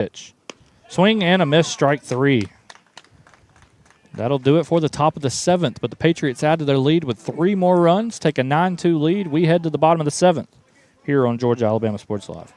pitch. Swing and a miss, strike 3. That'll do it for the top of the 7th, but the Patriots add to their lead with 3 more runs, take a 9-2 lead. We head to the bottom of the 7th here on Georgia Alabama Sports Live.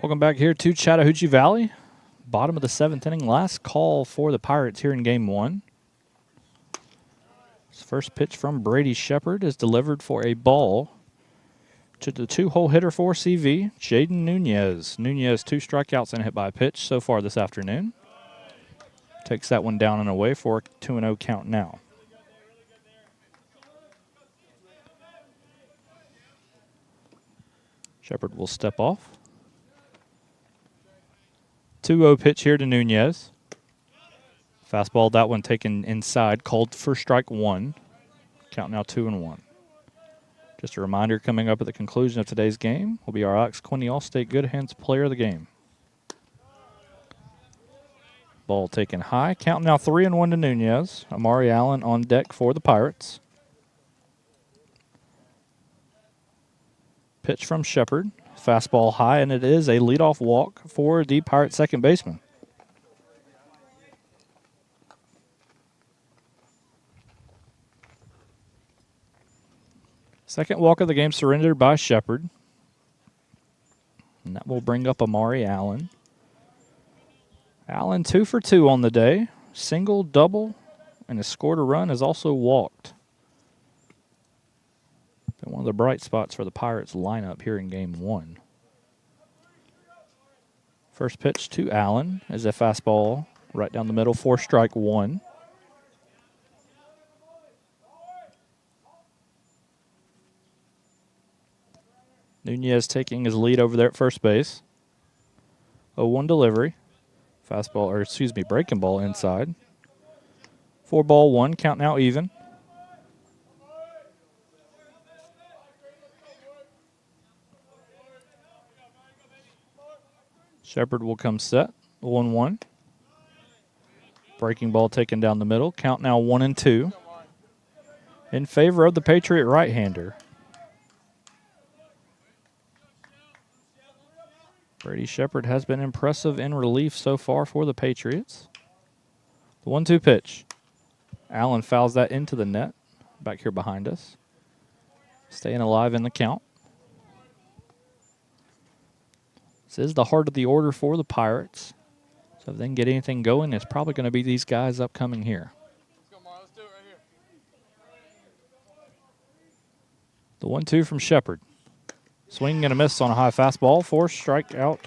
Welcome back here to Chattahoochee Valley. Bottom of the 7th inning. Last call for the Pirates here in Game 1. This first pitch from Brady Shepard is delivered for a ball to the 2-hole hitter for CV, Jaden Nunez. Nunez 2 strikeouts and hit by a pitch so far this afternoon. Takes that one down and away for a 2-0 count now. Shepard will step off. 2-0 pitch here to Nunez. Fastball, that one taken inside, called for strike 1. Count now 2-1. Just a reminder, coming up at the conclusion of today's game will be our Alex Quinney All-State Good Hands Player of the Game. Ball taken high. Count now 3-1 to Nunez. Amari Allen on deck for the Pirates. Pitch from Shepard. Fastball high, and it is a leadoff walk for the Pirates second baseman. Second walk of the game surrendered by Shepard. And that will bring up Amari Allen. Allen 2 for 2 on the day. Single, double, and has scored a run, has also walked. Been one of the bright spots for the Pirates lineup here in Game 1. First pitch to Allen is a fastball right down the middle for strike 1. Nunez taking his lead over there at first base. 0-1 delivery. Fastball, or excuse me, breaking ball inside. 4-1, count now even. Shepard will come set, 1-1. Breaking ball taken down the middle. Count now 1-2. In favor of the Patriot right-hander. Brady Shepard has been impressive in relief so far for the Patriots. The 1-2 pitch. Allen fouls that into the net. Back here behind us. Staying alive in the count. This is the heart of the order for the Pirates. So if they can get anything going, it's probably going to be these guys upcoming here. Let's do it right here. The 1-2 from Shepard. Swing and a miss on a high fastball for strikeout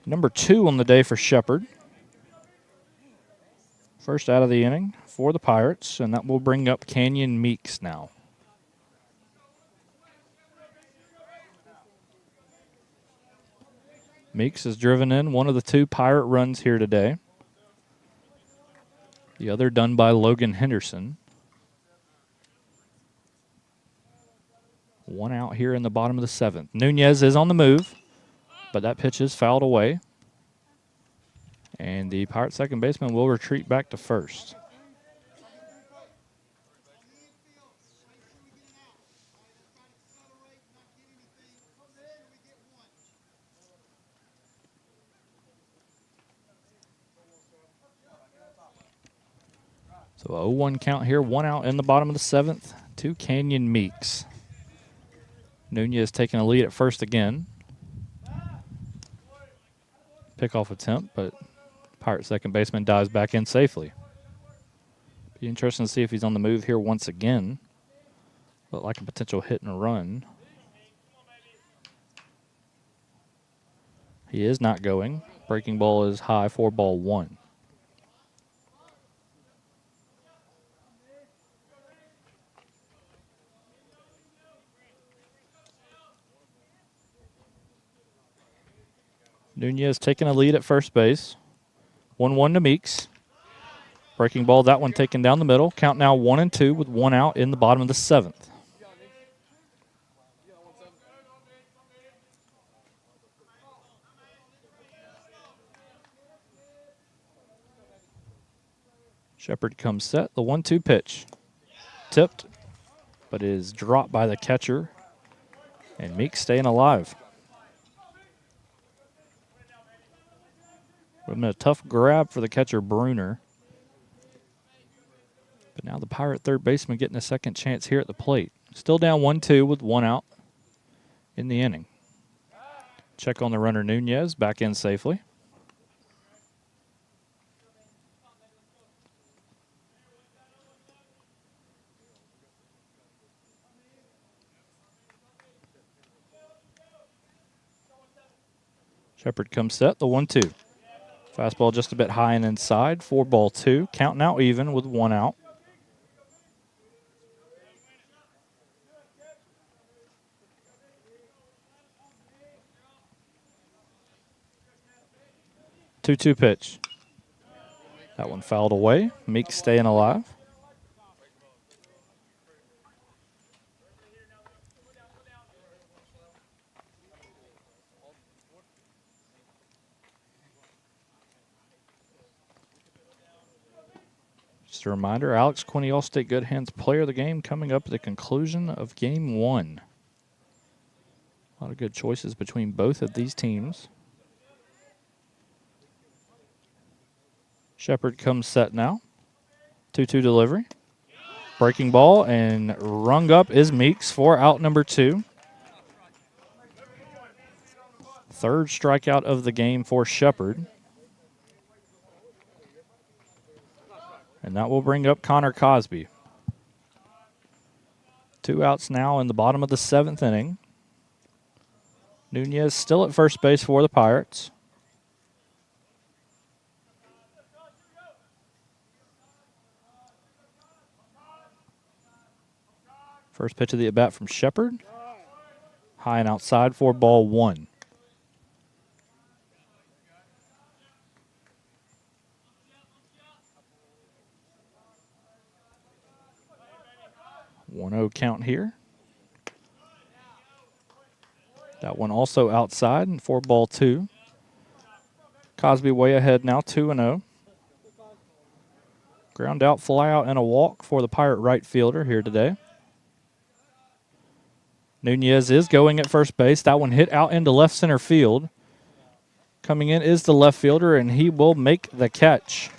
number 2 on the day for Shepard. First out of the inning for the Pirates, and that will bring up Canyon Meeks now. Meeks has driven in one of the 2 Pirate runs here today. The other done by Logan Henderson. 1 out here in the bottom of the 7th. Nunez is on the move, but that pitch is fouled away. And the Pirate second baseman will retreat back to first. So a 0-1 count here, 1 out in the bottom of the 7th to Canyon Meeks. Nunez taking a lead at first again. Pickoff attempt, but Pirate second baseman dives back in safely. Be interesting to see if he's on the move here once again. Look like a potential hit and run. He is not going. Breaking ball is high for ball 1. Nunez taking a lead at first base. 1-1 to Meeks. Breaking ball, that one taken down the middle. Count now 1-2 with 1 out in the bottom of the 7th. Shepard comes set. The 1-2 pitch. Tipped, but is dropped by the catcher. And Meeks staying alive. Would have been a tough grab for the catcher, Bruner. But now the Pirate third baseman getting a second chance here at the plate. Still down 1-2 with 1 out in the inning. Check on the runner, Nunez, back in safely. Shepard comes set, the 1-2. Fastball just a bit high and inside, 4-2. Count now even with 1 out. Two-two pitch. That one fouled away. Meeks staying alive. Just a reminder, Alex Quinney, All-State Good Hands Player of the Game, coming up at the conclusion of Game 1. A lot of good choices between both of these teams. Shepard comes set now. 2-2 delivery. Breaking ball, and rung up is Meeks for out number 2. Third strikeout of the game for Shepard. And that will bring up Connor Cosby. 2 outs now in the bottom of the 7th inning. Nunez still at first base for the Pirates. First pitch of the at-bat from Shepard. High and outside for ball 1. One-oh count here. That one also outside and for ball 2. Cosby way ahead now, 2-0. Ground out, fly out, and a walk for the Pirate right fielder here today. Nunez is going at first base. That one hit out into left center field. Coming in is the left fielder, and he will make the catch.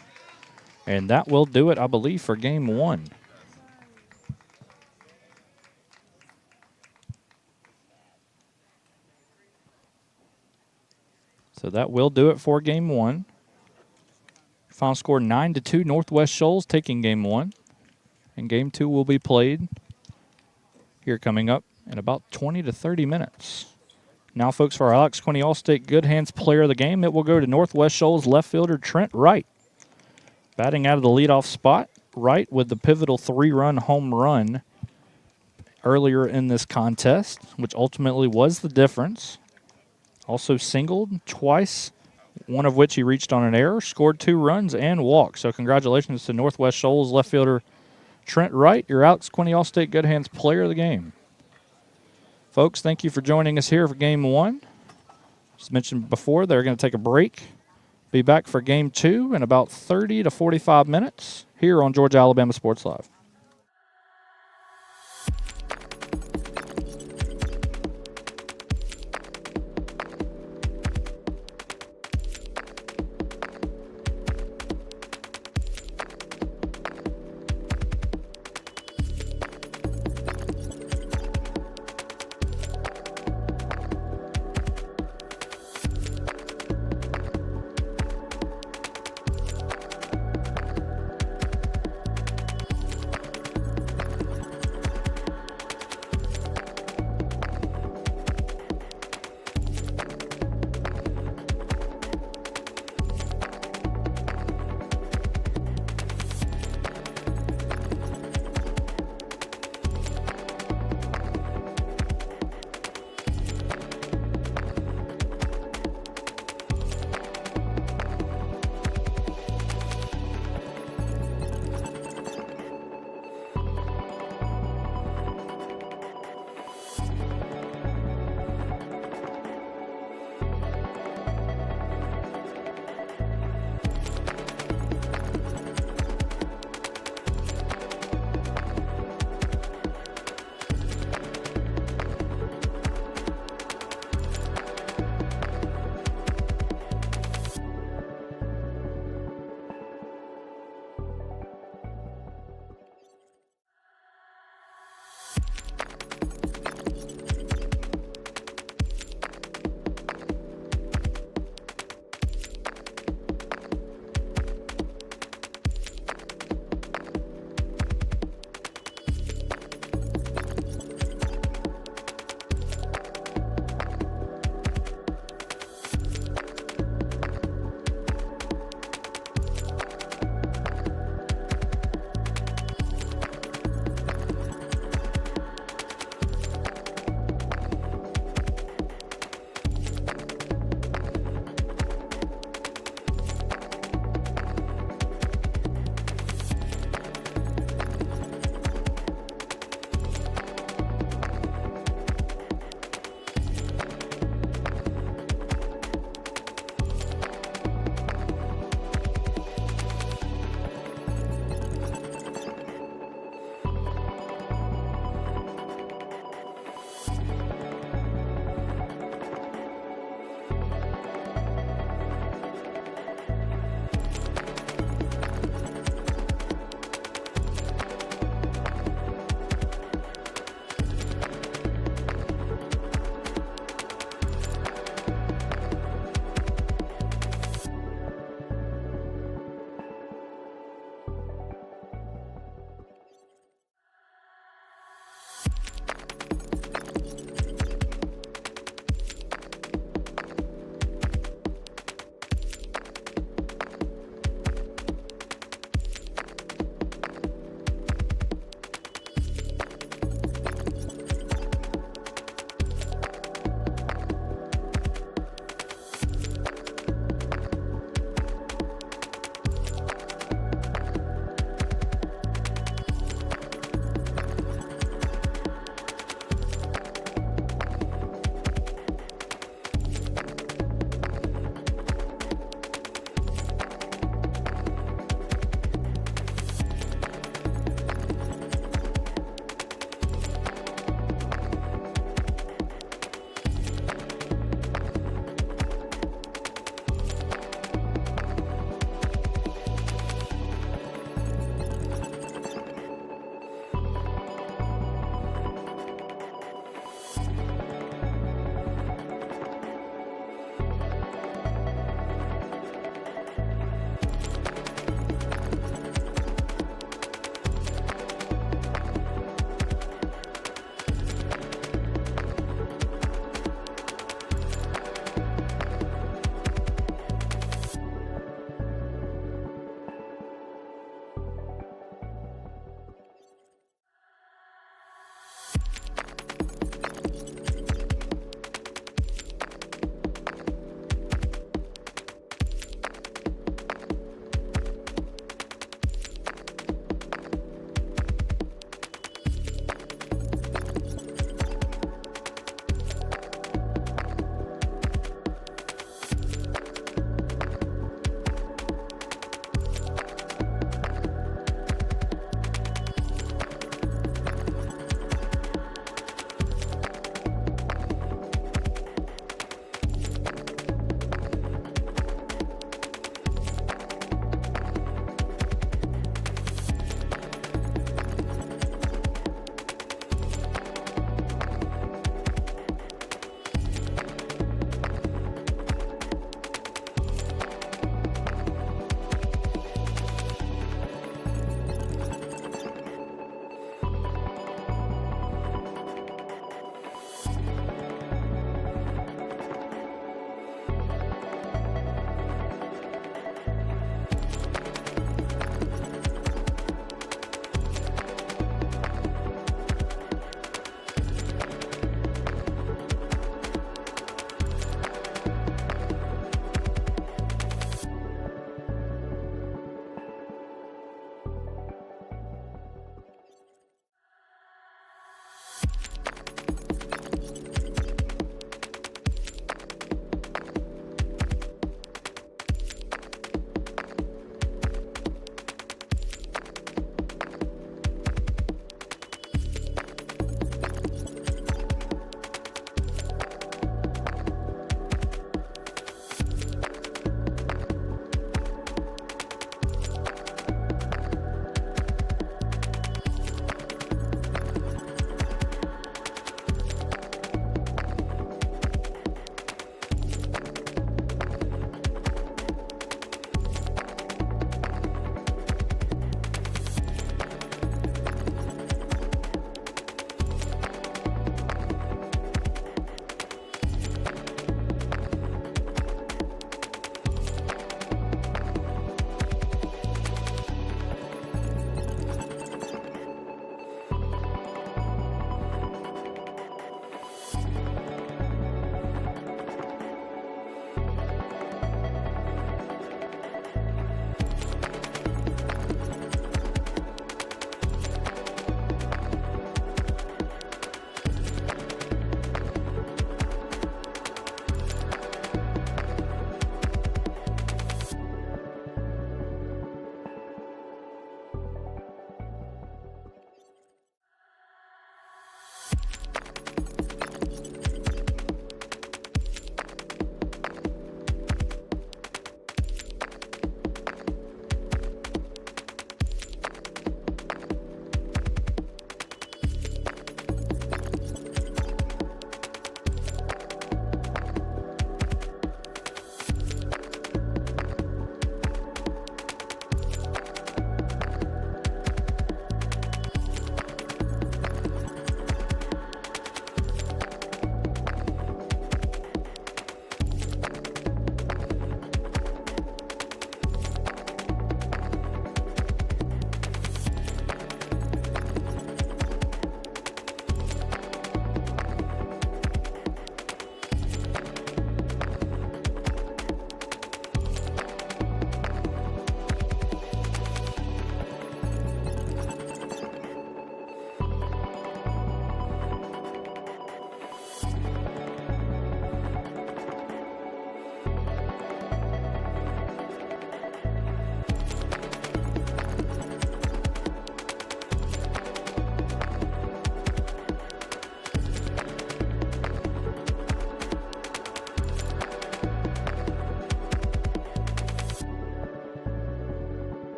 And that will do it, I believe, for Game 1. So that will do it for Game 1. Final score 9-2, Northwest Shoals taking Game 1. And Game 2 will be played here coming up in about 20 to 30 minutes. Now, folks, for our Alex Quinney All-State Good Hands Player of the Game, it will go to Northwest Shoals left fielder Trent Wright. Batting out of the leadoff spot, Wright with the pivotal 3-run home run earlier in this contest, which ultimately was the difference. Also singled twice one of which he reached on an error, scored 2 runs, and walked. So congratulations to Northwest Shoals left fielder Trent Wright, your Alex Quinney All-State Good Hands Player of the Game. Folks, thank you for joining us here for Game 1. As mentioned before, they're going to take a break. Be back for Game 2 in about 30 to 45 minutes here on Georgia Alabama Sports Live.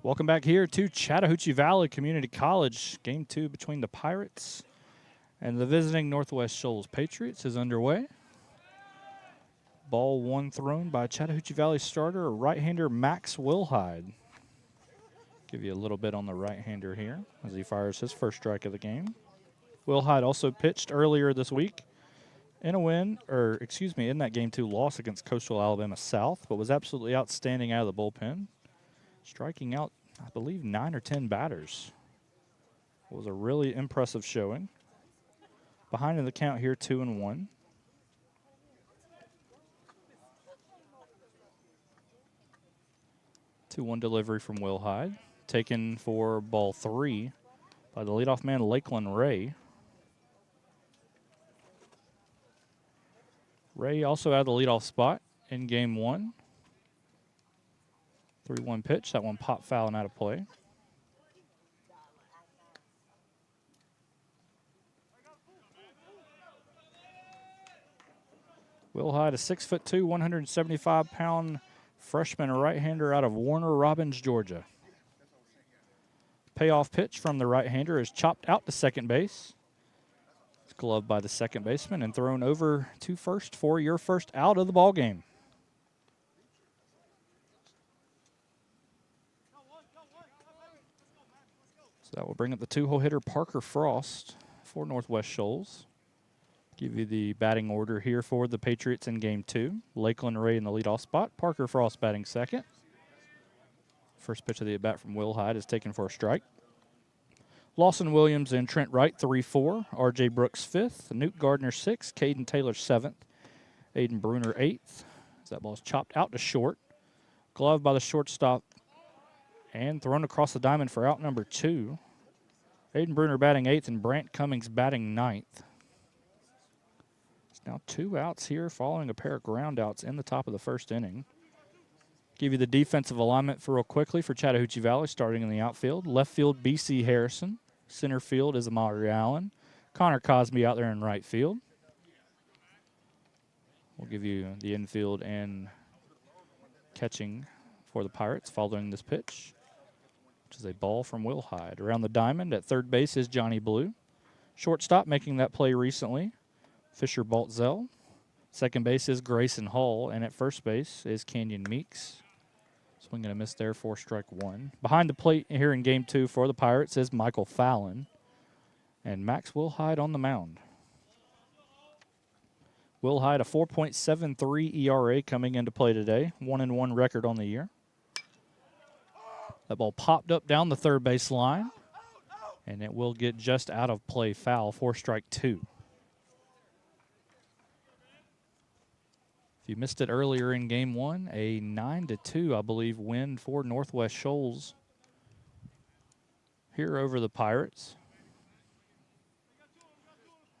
Welcome back here to Chattahoochee Valley Community College. Game 2 between the Pirates and the visiting Northwest Shoals Patriots is underway. Ball 1 thrown by Chattahoochee Valley starter, right-hander Max Wilhide. Give you a little bit on the right-hander here as he fires his first strike of the game. Wilhide also pitched earlier this week in a win, in that Game 2 loss against Coastal Alabama South, but was absolutely outstanding out of the bullpen, striking out, I believe, 9 or 10 batters. It was a really impressive showing. Behind in the count here, 2-1. Two-one delivery from Wilhide, taken for ball 3 by the leadoff man Lakeland Ray. Ray also had the leadoff spot in Game 1. 3-1 pitch. That one popped foul and out of play. Wilhide, a 6'2", 175-pound freshman right-hander out of Warner Robins, Georgia. Payoff pitch from the right-hander is chopped out to second base. It's gloved by the second baseman and thrown over to first for your first out of the ball game. So that will bring up the two-hole hitter Parker Frost for Northwest Shoals. Give you the batting order here for the Patriots in Game 2. Lakeland Ray in the leadoff spot. Parker Frost batting second. First pitch of the at-bat from Wilhide is taken for a strike. Lawson Williams and Trent Wright, 3-4. R.J. Brooks, 5th. Newt Gardner, 6th. Caden Taylor, 7th. Aiden Bruner, 8th. As that ball is chopped out to short. Gloved by the shortstop and thrown across the diamond for out number 2. Aiden Bruner batting 8th and Brant Cummings batting 9th. It's now 2 outs here following a pair of ground outs in the top of the first inning. Give you the defensive alignment for real quickly for Chattahoochee Valley, starting in the outfield. Left field, B.C. Harrison. Center field is Amari Allen. Connor Cosby out there in right field. We'll give you the infield and catching for the Pirates following this pitch, which is a ball from Wilhide. Around the diamond at third base is Johnny Blue. Shortstop making that play recently, Fisher Baltzell. Second base is Grayson Hall, and at first base is Canyon Meeks. Swing and a miss there for strike 1. Behind the plate here in Game 2 for the Pirates is Michael Fallon, and Max Wilhide on the mound. Wilhide, a 4.73 ERA coming into play today, 1-1 record on the year. That ball popped up down the third base line, and it will get just out of play, foul for strike 2. If you missed it earlier in Game 1, a 9-2, I believe, win for Northwest Shoals here over the Pirates.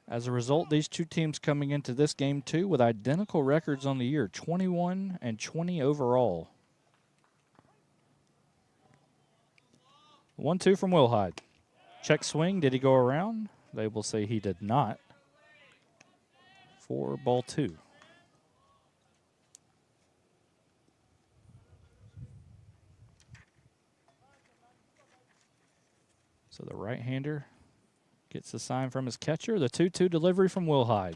As a result, these two teams coming into this Game 2 with identical records on the year, 21-20 overall. 1-2 from Wilhide. Check swing. Did he go around? They will say he did not. For ball 2. So the right-hander gets the sign from his catcher. The 2-2 delivery from Wilhide.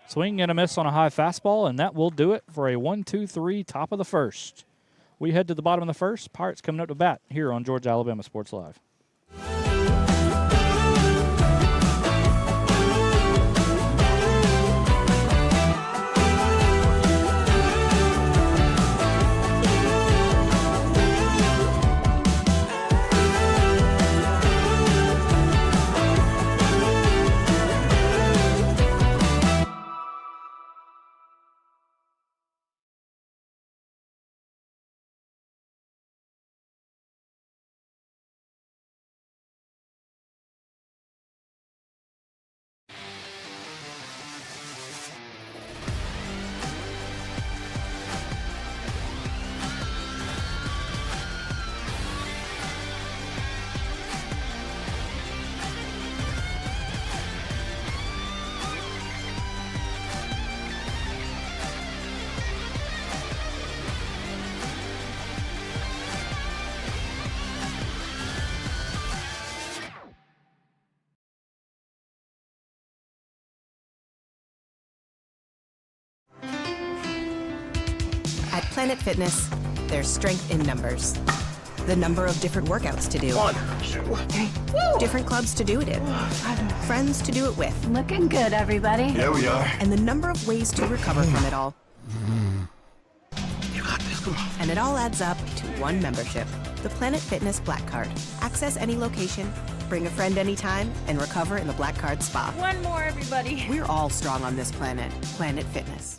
Swing and a miss on a high fastball, and that will do it for a 1-2-3 top of the first. We head to the bottom of the first. Pirates coming up to bat here on Georgia Alabama Sports Live. At Planet Fitness, there's strength in numbers. The number of different workouts to do. 1, 2, 3. Woo! Different clubs to do it in. Friends to do it with. Looking good, everybody. Here we are. And the number of ways to recover from it all. You got this. Come on. And it all adds up to one membership. The Planet Fitness Black Card. Access any location, bring a friend anytime, and recover in the Black Card spa. One more, everybody. We're all strong on this planet. Planet Fitness.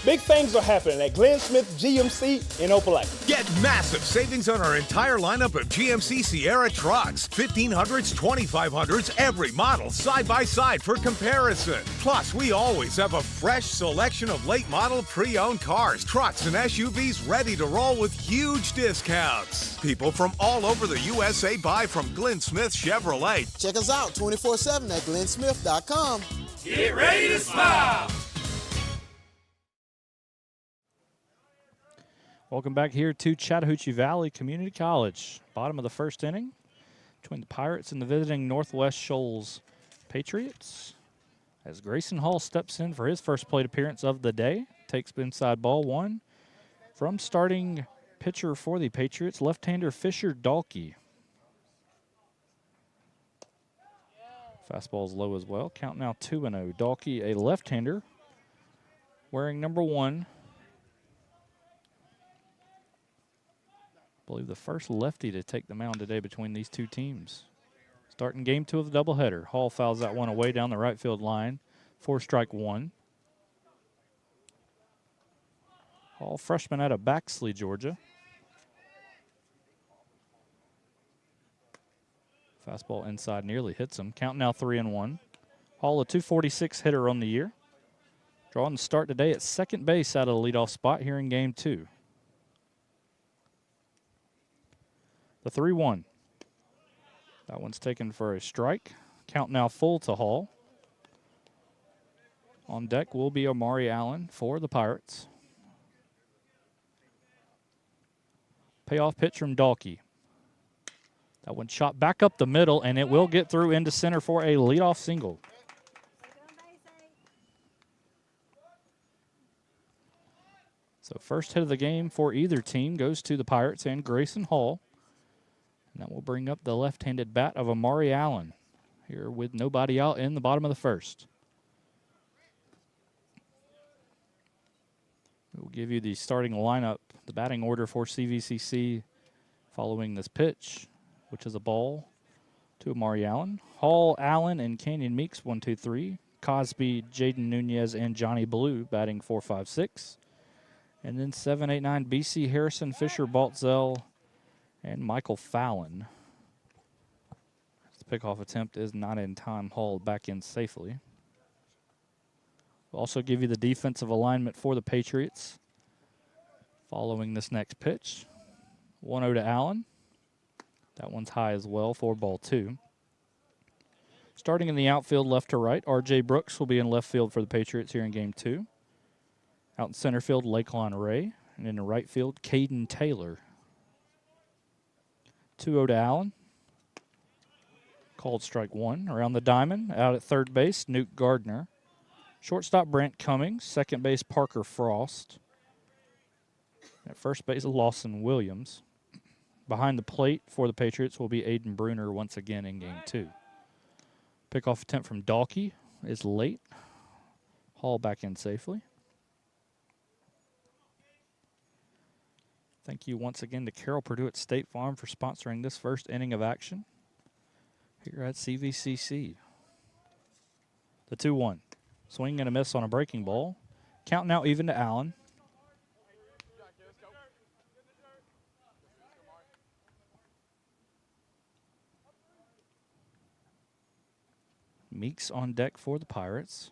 Big things are happening at Glenn Smith GMC in Opelika. Get massive savings on our entire lineup of GMC Sierra trucks. 1500s, 2500s, every model side by side for comparison. Plus, we always have a fresh selection of late model pre-owned cars, trucks, and SUVs ready to roll with huge discounts. People from all over the USA buy from Glenn Smith Chevrolet. Check us out 24/7 at glennsmith.com. Get ready to smile. Welcome back here to Chattahoochee Valley Community College. Bottom of the first inning between the Pirates and the visiting Northwest Shoals Patriots. As Grayson Hall steps in for his first plate appearance of the day, takes inside ball one from starting pitcher for the Patriots, left-hander Fisher Dalkey. Fastball's low as well. Count now 2-0. Dalkey, a left-hander, wearing number 1. I believe the first lefty to take the mound today between these two teams. Starting game 2 of the doubleheader. Hall fouls that one away down the right field line for strike 1. Hall, freshman out of Baxley, Georgia. Fastball inside nearly hits him. Count now 3-1. Hall, a .246 hitter on the year. Drawing the start today at second base out of the leadoff spot here in game 2. The 3-1. That one's taken for a strike. Count now full to Hall. On deck will be Amari Allen for the Pirates. Payoff pitch from Dalkey. That one shot back up the middle, and it will get through into center for a leadoff single. So first hit of the game for either team goes to the Pirates and Grayson Hall. And that will bring up the left-handed bat of Amari Allen here with nobody out in the bottom of the first. We'll give you the starting lineup, the batting order for CVCC following this pitch, which is a ball to Amari Allen. Hall, Allen, and Canyon Meeks, 1, 2, 3. Cosby, Jaden Nunez, and Johnny Blue batting 4, 5, 6. And then 7, 8, 9, BC Harrison, Fisher, Baltzell, and Michael Fallon. The pickoff attempt is not in time. Hall back in safely. We'll also give you the defensive alignment for the Patriots following this next pitch. 1-0 to Allen. That one's high as well for ball 2. Starting in the outfield left to right, R.J. Brooks will be in left field for the Patriots here in game 2. Out in center field, Lakelon Ray. And in the right field, Caden Taylor. 2-0 to Allen. Called strike 1. Around the diamond, out at third base, Newt Gardner. Shortstop, Brent Cummings. Second base, Parker Frost. At first base, Lawson Williams. Behind the plate for the Patriots will be Aiden Bruner once again in game 2. Pickoff attempt from Dalkey is late. Hall back in safely. Thank you once again to Carol Purdue at State Farm for sponsoring this first inning of action here at CVCC. The 2-1. Swing and a miss on a breaking ball. Count now even to Allen. Meeks on deck for the Pirates.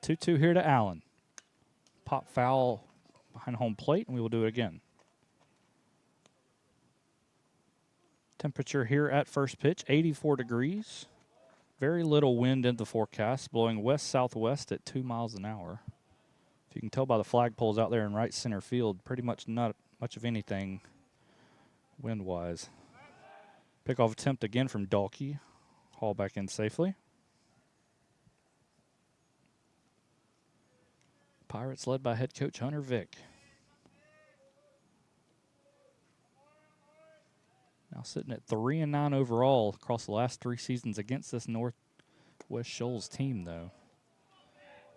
2-2 here to Allen. Pop foul behind home plate, and we will do it again. Temperature here at first pitch, 84 degrees. Very little wind in the forecast, blowing west-southwest at 2 miles an hour. If you can tell by the flagpoles out there in right center field, pretty much not much of anything wind-wise. Pickoff attempt again from Dalkey. Haul back in safely. Pirates led by head coach Hunter Vick. Now sitting at 3-9 overall across the last 3 seasons against this Northwest Shoals team, though.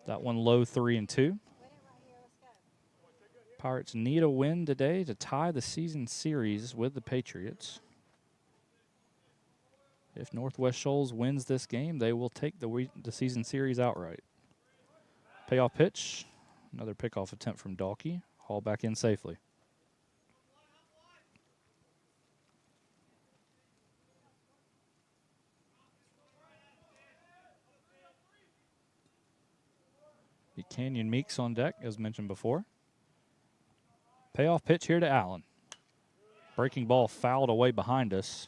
That one low 3-2. Pirates need a win today to tie the season series with the Patriots. If Northwest Shoals wins this game, they will take the season series outright. Payoff pitch. Another pickoff attempt from Dalkey. Haul back in safely. The Canyon Meeks on deck, as mentioned before. Payoff pitch here to Allen. Breaking ball fouled away behind us.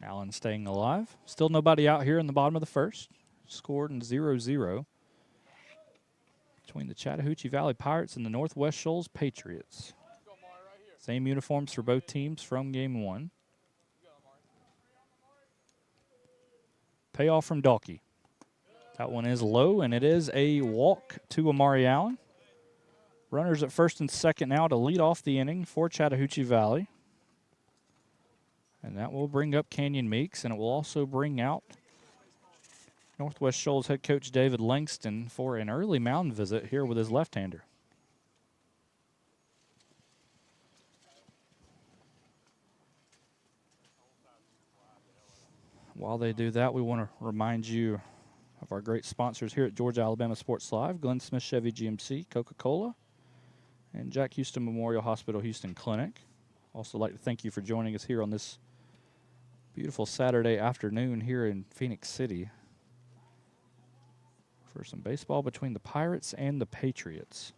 Allen staying alive. Still nobody out here in the bottom of the first. Scored in 0-0 between the Chattahoochee Valley Pirates and the Northwest Shoals Patriots. Same uniforms for both teams from game 1. Payoff from Dalkey. That one is low, and it is a walk to Amari Allen. Runners at first and second now to lead off the inning for Chattahoochee Valley. And that will bring up Canyon Meeks, and it will also bring out Northwest Shoals head coach David Langston for an early mound visit here with his left-hander. While they do that, we want to remind you of our great sponsors here at Georgia Alabama Sports Live: Glenn Smith Chevy GMC, Coca-Cola, and Jack Houston Memorial Hospital Houston Clinic. Also like to thank you for joining us here on this beautiful Saturday afternoon here in Phoenix City for some baseball between the Pirates and the Patriots.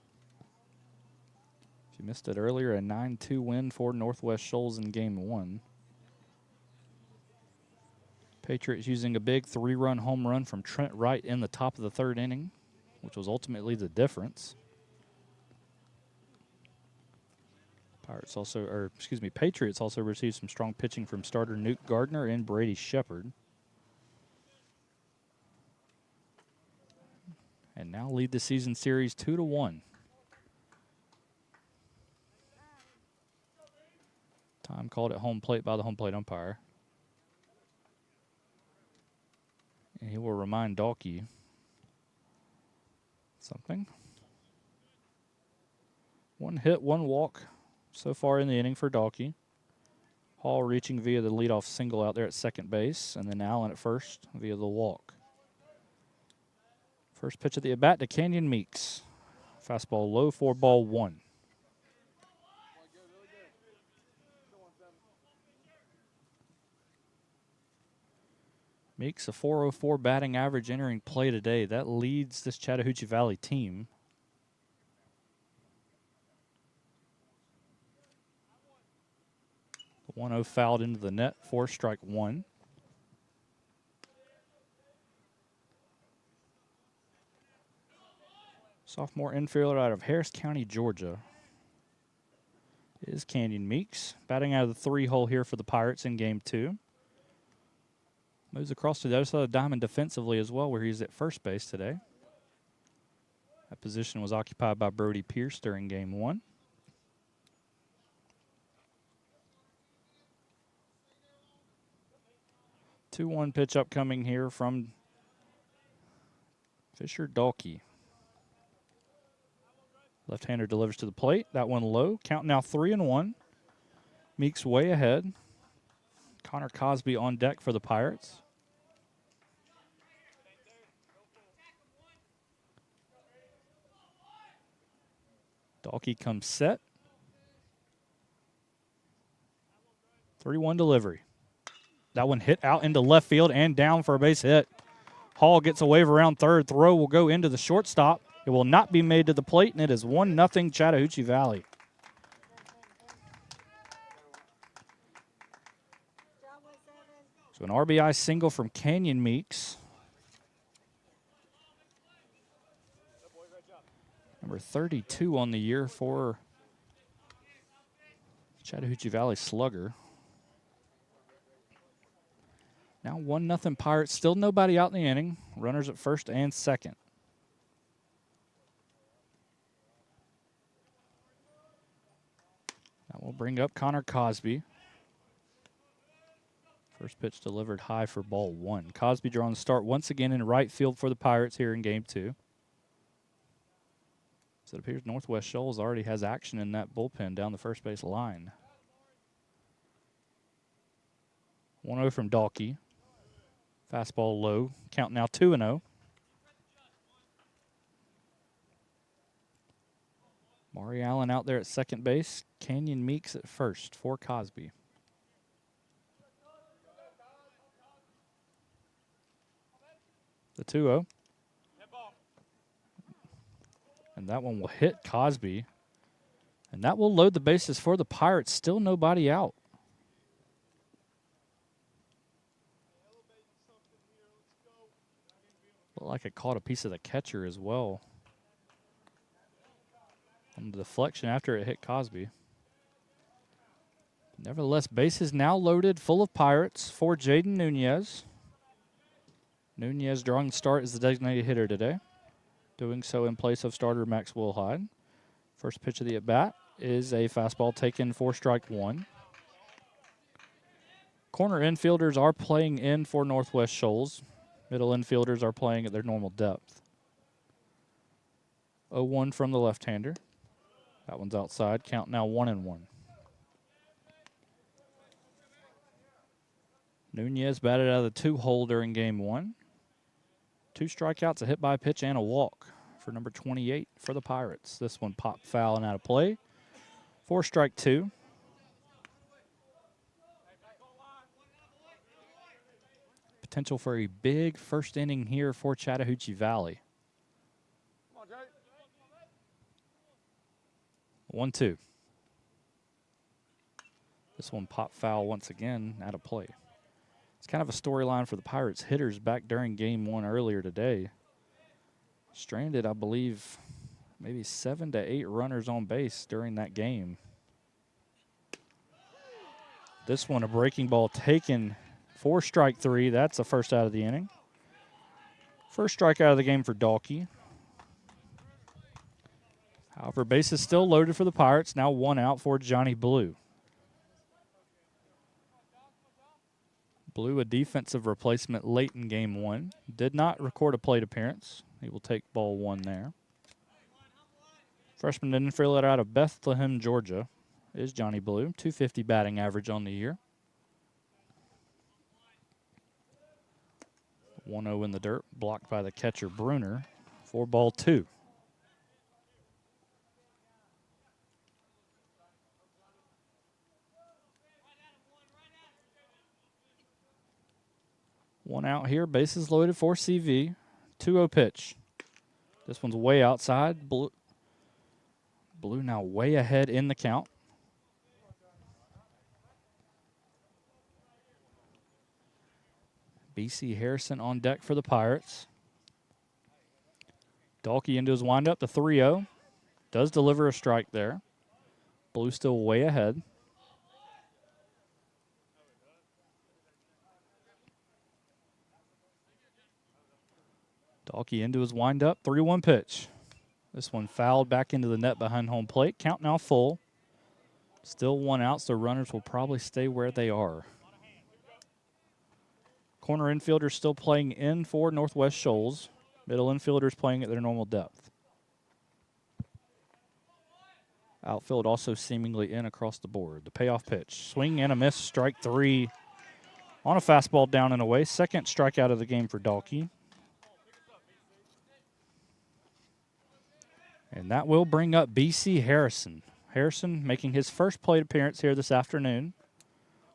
If you missed it earlier, a 9-2 win for Northwest Shoals in game 1. Patriots using a big 3-run home run from Trent Wright in the top of the 3rd inning, which was ultimately the difference. Patriots also received some strong pitching from starter Nuke Gardner and Brady Shepard. And now lead the season series 2-1. Time called at home plate by the home plate umpire. And he will remind Dalkey something. 1 hit, 1 walk so far in the inning for Dalkey. Hall reaching via the leadoff single out there at second base, and then Allen at first via the walk. First pitch of the at-bat to Canyon Meeks. Fastball low, 4-1. Meeks a .404 batting average entering play today. That leads this Chattahoochee Valley team. The 1-0 fouled into the net for strike 1. Sophomore infielder out of Harris County, Georgia, is Canyon Meeks. Batting out of the 3-hole here for the Pirates in game 2. Moves across to the other side of the diamond defensively as well, where he's at first base today. That position was occupied by Brody Pierce during game 1. The 2-1 pitch upcoming here from Fisher Dalkey. Left-hander delivers to the plate. That one low. Count now 3-1. Meeks way ahead. Connor Cosby on deck for the Pirates. Dalkey comes set. 3-1 delivery. That one hit out into left field and down for a base hit. Hall gets a wave around third. Throw will go into the shortstop. It will not be made to the plate, and it is 1-0 Chattahoochee Valley. So an RBI single from Canyon Meeks. Number 32 on the year for Chattahoochee Valley slugger. Now 1-0 Pirates. Still nobody out in the inning. Runners at first and second. That will bring up Connor Cosby. First pitch delivered high for ball 1. Cosby drawing the start once again in right field for the Pirates here in game 2. So it appears Northwest Shoals already has action in that bullpen down the first base line. 1-0 from Dalkey. Fastball low. Count now 2-0. Maury Allen out there at second base. Canyon Meeks at first for Cosby. The 2-0. And that one will hit Cosby. And that will load the bases for the Pirates. Still nobody out. Looked like it caught a piece of the catcher as well. On the deflection after it hit Cosby. Nevertheless, bases now loaded, full of Pirates for Jaden Nunez. Nunez drawing the start as the designated hitter today. Doing so in place of starter Max Wilhide. First pitch of the at-bat is a fastball taken for strike 1. Corner infielders are playing in for Northwest Shoals. Middle infielders are playing at their normal depth. 0-1 from the left-hander. That one's outside. Count now 1-1. Nunez batted out of the 2-hole during game 1. 2 strikeouts, a hit by pitch, and a walk for number 28 for the Pirates. This one popped foul and out of play for strike 2. Potential for a big first inning here for Chattahoochee Valley. 1-2. This one popped foul once again, out of play. It's kind of a storyline for the Pirates hitters back during game 1 earlier today. Stranded, I believe, maybe 7 to 8 runners on base during that game. This one, a breaking ball taken for strike 3. That's the first out of the inning. First strikeout of the game for Dalkey. However, bases still loaded for the Pirates. Now 1 out for Johnny Blue. Blue, a defensive replacement late in game 1. Did not record a plate appearance. He will take ball 1 there. Freshman infielder out of Bethlehem, Georgia, is Johnny Blue. .250 batting average on the year. 1-0 in the dirt, blocked by the catcher Bruner for ball 2. One out here, bases loaded for CV. 2-0 pitch. This one's way outside. Blue now way ahead in the count. BC Harrison on deck for the Pirates. Dalkey into his windup, the 3-0. Does deliver a strike there. Blue still way ahead. Dalkey into his windup, 3-1 pitch. This one fouled back into the net behind home plate. Count now full. Still 1 out, so runners will probably stay where they are. Corner infielders still playing in for Northwest Shoals. Middle infielders playing at their normal depth. Outfield also seemingly in across the board. The payoff pitch. Swing and a miss, strike 3 on a fastball down and away. Second strikeout of the game for Dalkey. And that will bring up BC Harrison. Harrison making his first plate appearance here this afternoon.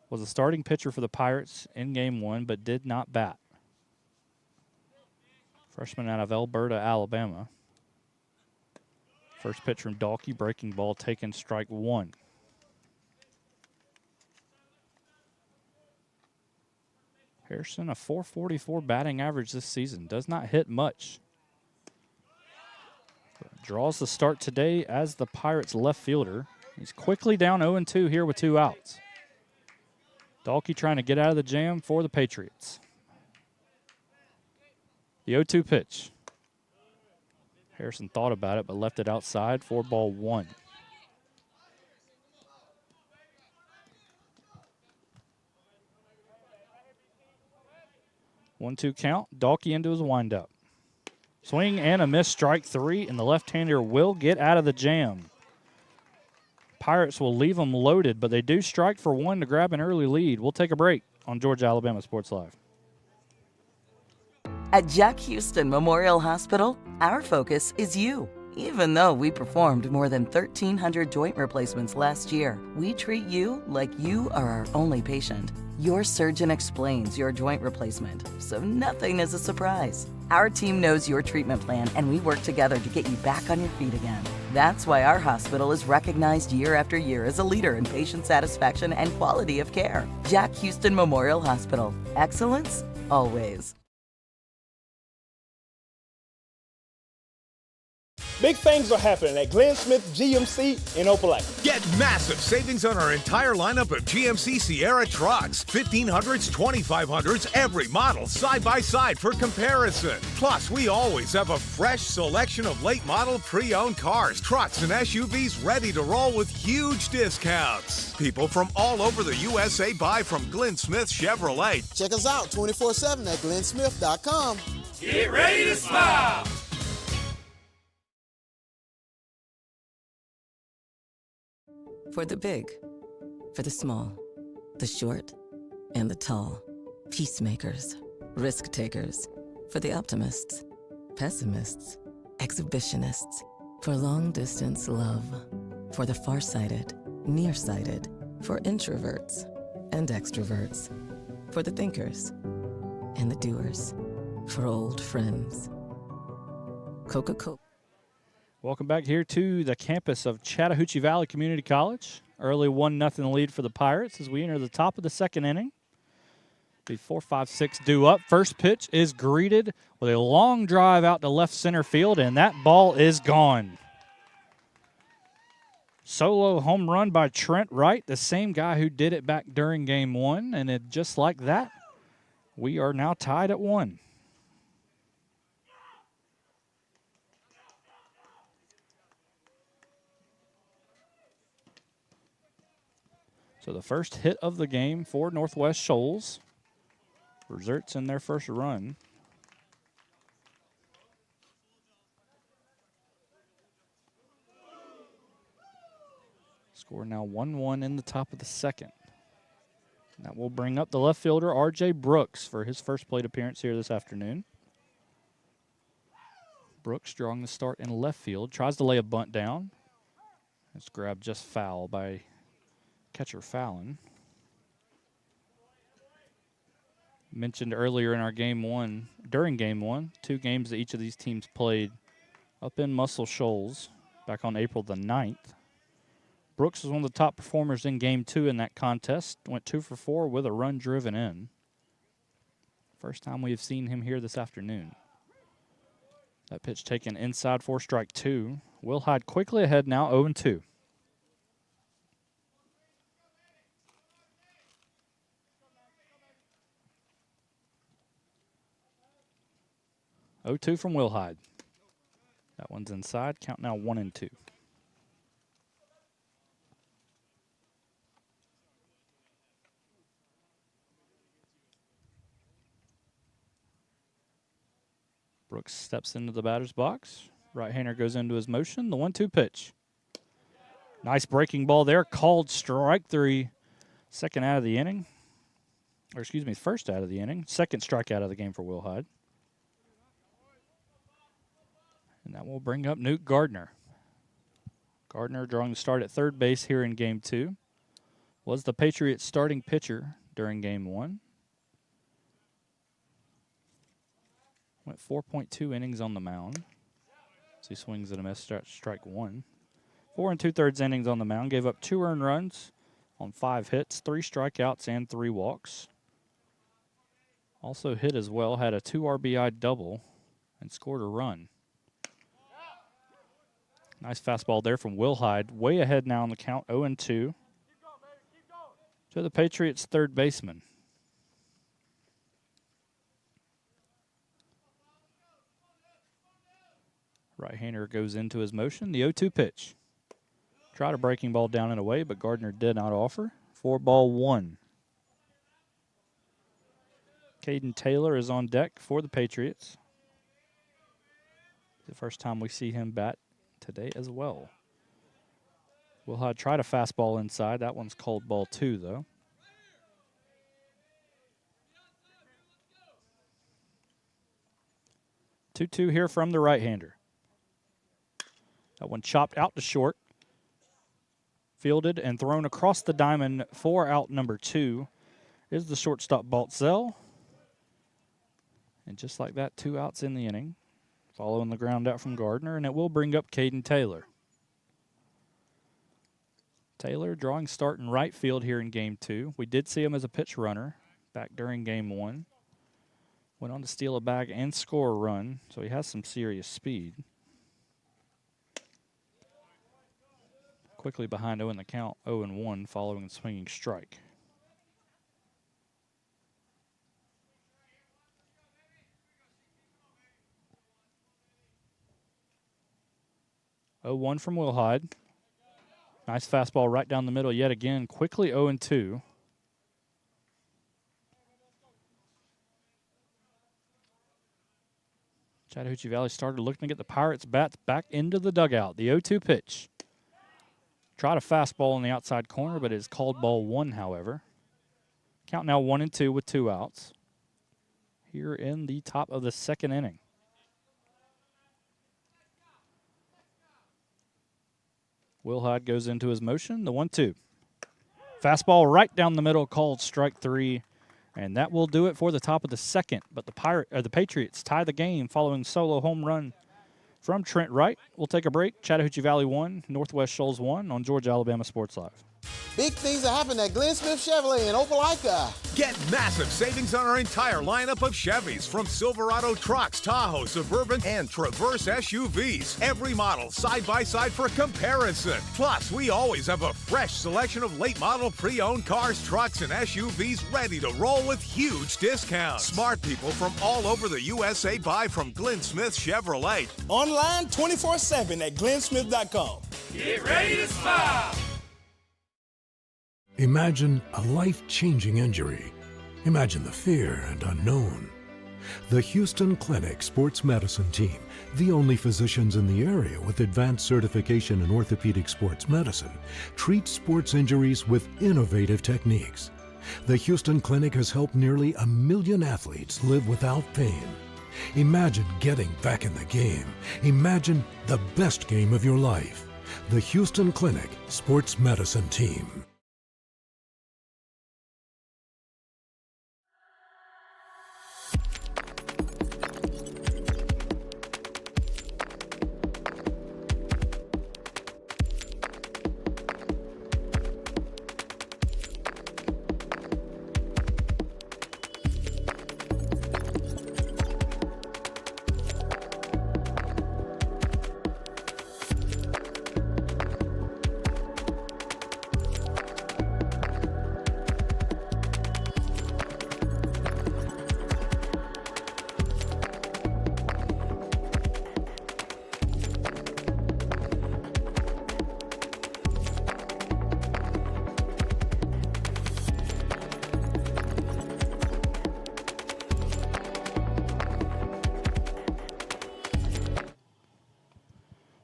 Was a starting pitcher for the Pirates in game 1, but did not bat. Freshman out of Alberta, Alabama. First pitch from Dalkey, breaking ball taken, strike 1. Harrison, a .444 batting average this season. Does not hit much. Draws the start today as the Pirates left fielder. He's quickly down 0-2 here with 2 outs. Dalkey trying to get out of the jam for the Patriots. The 0-2 pitch. Harrison thought about it, but left it outside for ball 1. One-two count. Dalkey into his windup. Swing and a miss, strike 3, and the left-hander will get out of the jam. Pirates will leave them loaded, but they do strike for 1 to grab an early lead. We'll take a break on Georgia Alabama Sports Live. At Jack Houston Memorial Hospital, our focus is you. Even though we performed more than 1,300 joint replacements last year, we treat you like you are our only patient. Your surgeon explains your joint replacement, so nothing is a surprise. Our team knows your treatment plan, and we work together to get you back on your feet again. That's why our hospital is recognized year after year as a leader in patient satisfaction and quality of care. Jack Houston Memorial Hospital. Excellence, always. Big things are happening at Glenn Smith GMC in Opelika. Get massive savings on our entire lineup of GMC Sierra trucks. 1500s, 2500s, every model side by side for comparison. Plus, we always have a fresh selection of late model pre-owned cars, trucks, and SUVs ready to roll with huge discounts. People from all over the USA buy from Glenn Smith Chevrolet. Check us out 24/7 at glennsmith.com. Get ready to smile. For the big, for the small, the short, and the tall. Peacemakers, risk takers. For the optimists, pessimists, exhibitionists. For long distance love. For the farsighted, nearsighted. For introverts and extroverts. For the thinkers and the doers. For old friends. Coca-Cola. Welcome back here to the campus of Chattahoochee Valley Community College. Early 1-0 lead for the Pirates as we enter the top of the second inning. The 4-5-6 due up. First pitch is greeted with a long drive out to left center field, and that ball is gone. Solo home run by Trent Wright, the same guy who did it back during game 1, and it just like that, we are now tied at 1. So the first hit of the game for Northwest Shoals results in their first run. Score now 1-1 in the top of the second. That will bring up the left fielder, R.J. Brooks, for his first plate appearance here this afternoon. Brooks drawing the start in left field. Tries to lay a bunt down. It's grabbed just foul by catcher Fallon. Mentioned earlier in our during game one, 2 games that each of these teams played up in Muscle Shoals back on April the 9th. Brooks was one of the top performers in game 2 in that contest. Went 2 for 4 with a run driven in. First time we have seen him here this afternoon. That pitch taken inside for strike 2. Will Hyde quickly ahead now, 0-2. From Will Hyde. That one's inside. Count now 1-2. Brooks steps into the batter's box. Right-hander goes into his motion. The 1-2 pitch. Nice breaking ball there. Called strike 3. Second out of the inning. Or excuse me, first out of the inning. Second strikeout of the game for Will Hyde. And that will bring up Newt Gardner. Gardner drawing the start at third base here in game 2. Was the Patriots' starting pitcher during game 1. Went 4.2 innings on the mound. So he swings at a miss, strike 1. 4 2/3 innings on the mound. Gave up 2 earned runs on 5 hits, 3 strikeouts, and 3 walks. Also hit as well, had a 2 RBI double, and scored a run. Nice fastball there from Will Hyde. Way ahead now on the count, 0-2. To the Patriots' third baseman. Right-hander goes into his motion. The 0-2 pitch. Tried a breaking ball down and away, but Gardner did not offer. 4-1. Caden Taylor is on deck for the Patriots. The first time we see him bat today as well. Will Hyde tried a fastball inside. That one's called ball 2, though. Two here from the right-hander. That one chopped out to short. Fielded and thrown across the diamond for out number 2 is the shortstop Baltzell. And just like that, 2 outs in the inning. Following the ground out from Gardner, and it will bring up Caden Taylor. Taylor drawing start in right field here in Game 2. We did see him as a pitch runner back during Game 1. Went on to steal a bag and score a run, so he has some serious speed. Quickly behind 0 in the count, 0-1 following the swinging strike. Oh, 0-1 from Will Hyde. Nice fastball right down the middle yet again. Quickly 0-2. Chattahoochee Valley started looking to get the Pirates bats back into the dugout. The 0-2 pitch. Tried a fastball in the outside corner, but it is called ball 1, however. Count now 1-2 with 2 outs. Here in the top of the second inning. Will Hyde goes into his motion, the 1-2. Fastball right down the middle, called strike 3, and that will do it for the top of the second. But the Patriots tie the game following solo home run from Trent Wright. We'll take a break. Chattahoochee Valley 1, Northwest Shoals 1 on Georgia Alabama Sports Live. Big things are happening at Glenn Smith Chevrolet in Opelika. Get massive savings on our entire lineup of Chevys, from Silverado trucks, Tahoe, Suburban, and Traverse SUVs. Every model side by side for comparison. Plus, we always have a fresh selection of late model pre-owned cars, trucks, and SUVs ready to roll with huge discounts. Smart people from all over the USA buy from Glenn Smith Chevrolet. Online 24/7 at glennsmith.com. Get ready to smile. Imagine a life-changing injury. Imagine the fear and unknown. The Houston Clinic Sports Medicine Team, the only physicians in the area with advanced certification in orthopedic sports medicine, treats sports injuries with innovative techniques. The Houston Clinic has helped nearly 1 million athletes live without pain. Imagine getting back in the game. Imagine the best game of your life. The Houston Clinic Sports Medicine Team.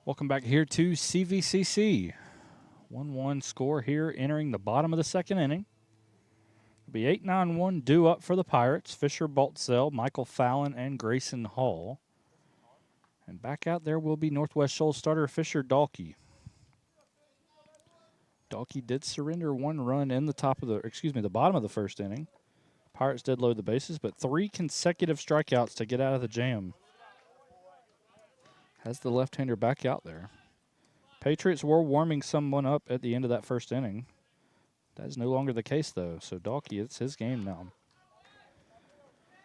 Welcome back here to CVCC. 1-1 score here entering the bottom of the second inning. It'll be 8-9-1 due up for the Pirates. Fisher, Baltzell, Michael Fallon, and Grayson Hall. And back out there will be Northwest Shoals starter Fisher Dalkey. Dalkey did surrender 1 run in the the bottom of the first inning. Pirates did load the bases, but 3 consecutive strikeouts to get out of the jam. Has the left-hander back out there. Patriots were warming someone up at the end of that first inning. That is no longer the case, though. So Dalkey, it's his game now.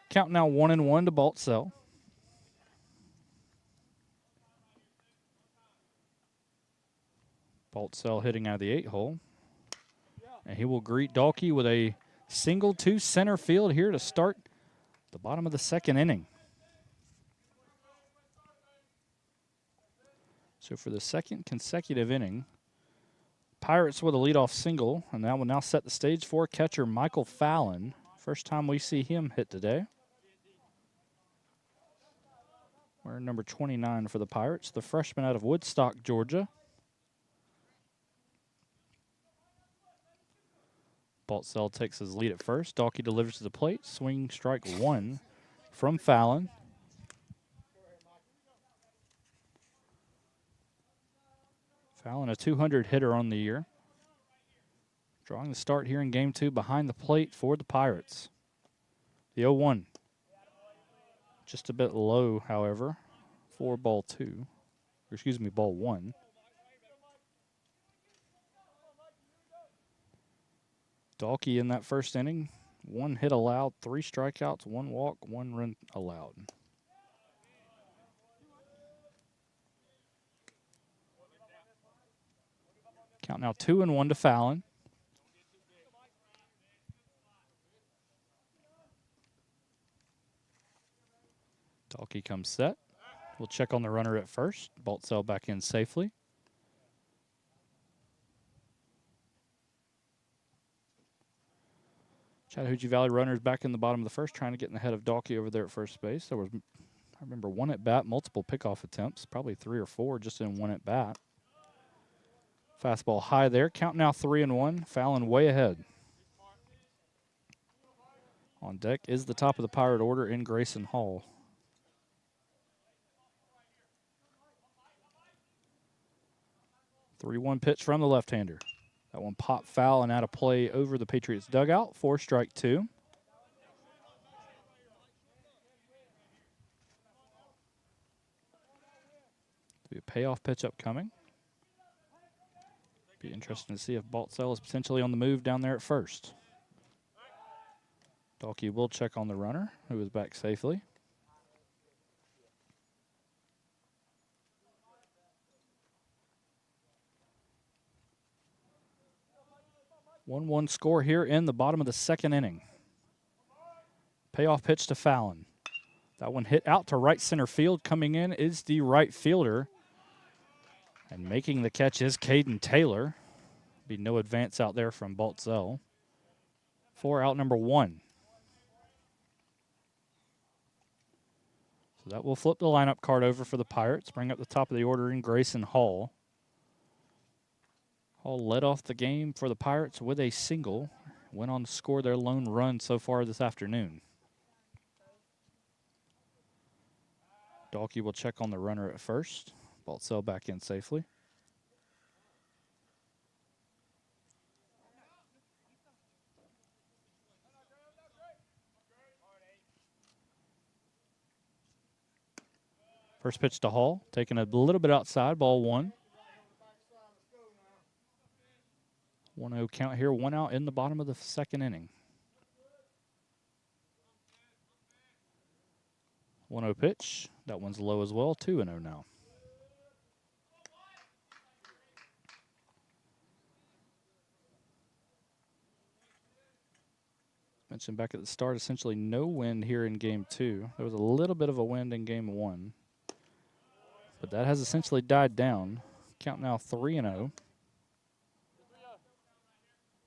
Count now 1-1 to Baltzell. Baltzell hitting out of the 8-hole. And he will greet Dalkey with a single to center field here to start the bottom of the second inning. So for the second consecutive inning, Pirates with a leadoff single, and that will now set the stage for catcher Michael Fallon. First time we see him hit today. Wearing number 29 for the Pirates, the freshman out of Woodstock, Georgia. Baltzell takes his lead at first. Dalkey delivers to the plate. Swing strike one from Fallon. Fallon, a 200 hitter on the year. Drawing the start here in game two behind the plate for the Pirates. The 0-1. Just a bit low, however, for ball two. Or excuse me, ball one. Dalkey in that first inning, 1 hit allowed, 3 strikeouts, 1 walk, 1 run allowed. Count now 2-1 to Fallon. Dalkey comes set. We'll check on the runner at first. Baltzell back in safely. Chattahoochee Valley runners back in the bottom of the first, trying to get in the head of Dalkey over there at first base. There was, I remember, 1 at bat, multiple pickoff attempts, probably 3 or 4 just in 1 at bat. Fastball high there. Count now 3-1. Fallon way ahead. On deck is the top of the Pirate order in Grayson Hall. The 3-1 pitch from the left-hander. That one popped foul and out of play over the Patriots dugout for strike 2. Be a payoff pitch upcoming. Be interesting to see if Baltzell is potentially on the move down there at first. Dalkey will check on the runner, who is back safely. 1-1 score here in the bottom of the second inning. Payoff pitch to Fallon. That one hit out to right center field. Coming in is the right fielder. And making the catch is Caden Taylor. Be no advance out there from Baltzell. For out number 1. So that will flip the lineup card over for the Pirates. Bring up the top of the order in Grayson Hall. Hall led off the game for the Pirates with a single. Went on to score their lone run so far this afternoon. Dalkey will check on the runner at first. Baltzell back in safely. First pitch to Hall, taking a little bit outside, ball 1. 1-0 count here, 1 out in the bottom of the second inning. 1-0 pitch. That one's low as well, 2-0 now. Mentioned back at the start, essentially no wind here in game 2. There was a little bit of a wind in game 1. But that has essentially died down. Count now 3-0.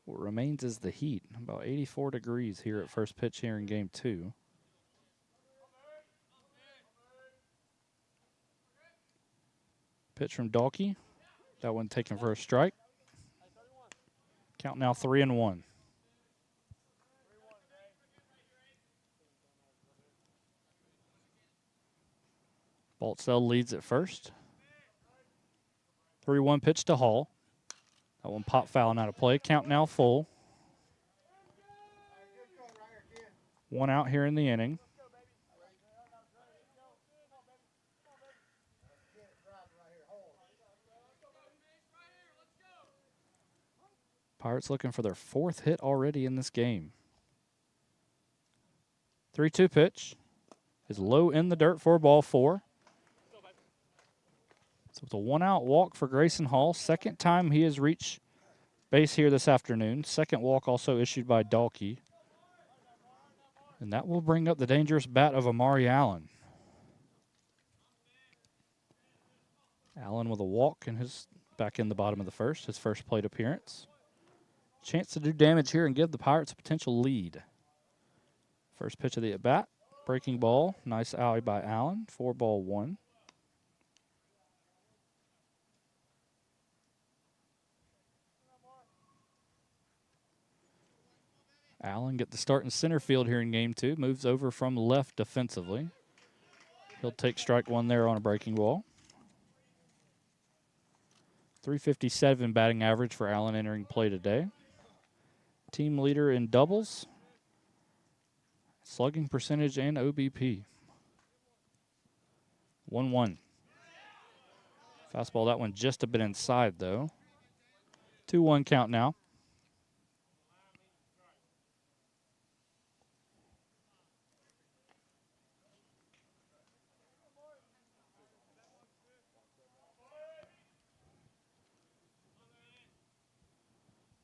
What remains is the heat. About 84 degrees here at first pitch here in game 2. Pitch from Dalkey. That one taken for a strike. Count now 3-1. Baltzell leads at first. 3-1 pitch to Hall. That one pop foul and out of play. Count now full. 1 out here in the inning. Pirates looking for their 4th hit already in this game. 3-2 pitch is low in the dirt for ball 4. So it's a 1-out walk for Grayson Hall. Second time he has reached base here this afternoon. Second walk also issued by Dalkey. And that will bring up the dangerous bat of Amari Allen. Allen with a walk and his back in the bottom of the first, his first plate appearance. Chance to do damage here and give the Pirates a potential lead. First pitch of the at-bat, breaking ball, nice alley by Allen, 4-1. Allen get the start in center field here in game 2, moves over from left defensively. He'll take strike 1 there on a breaking ball. .357 batting average for Allen entering play today. Team leader in doubles, slugging percentage, and OBP. 1-1. Fastball, that one just a bit inside, though. 2-1 count now.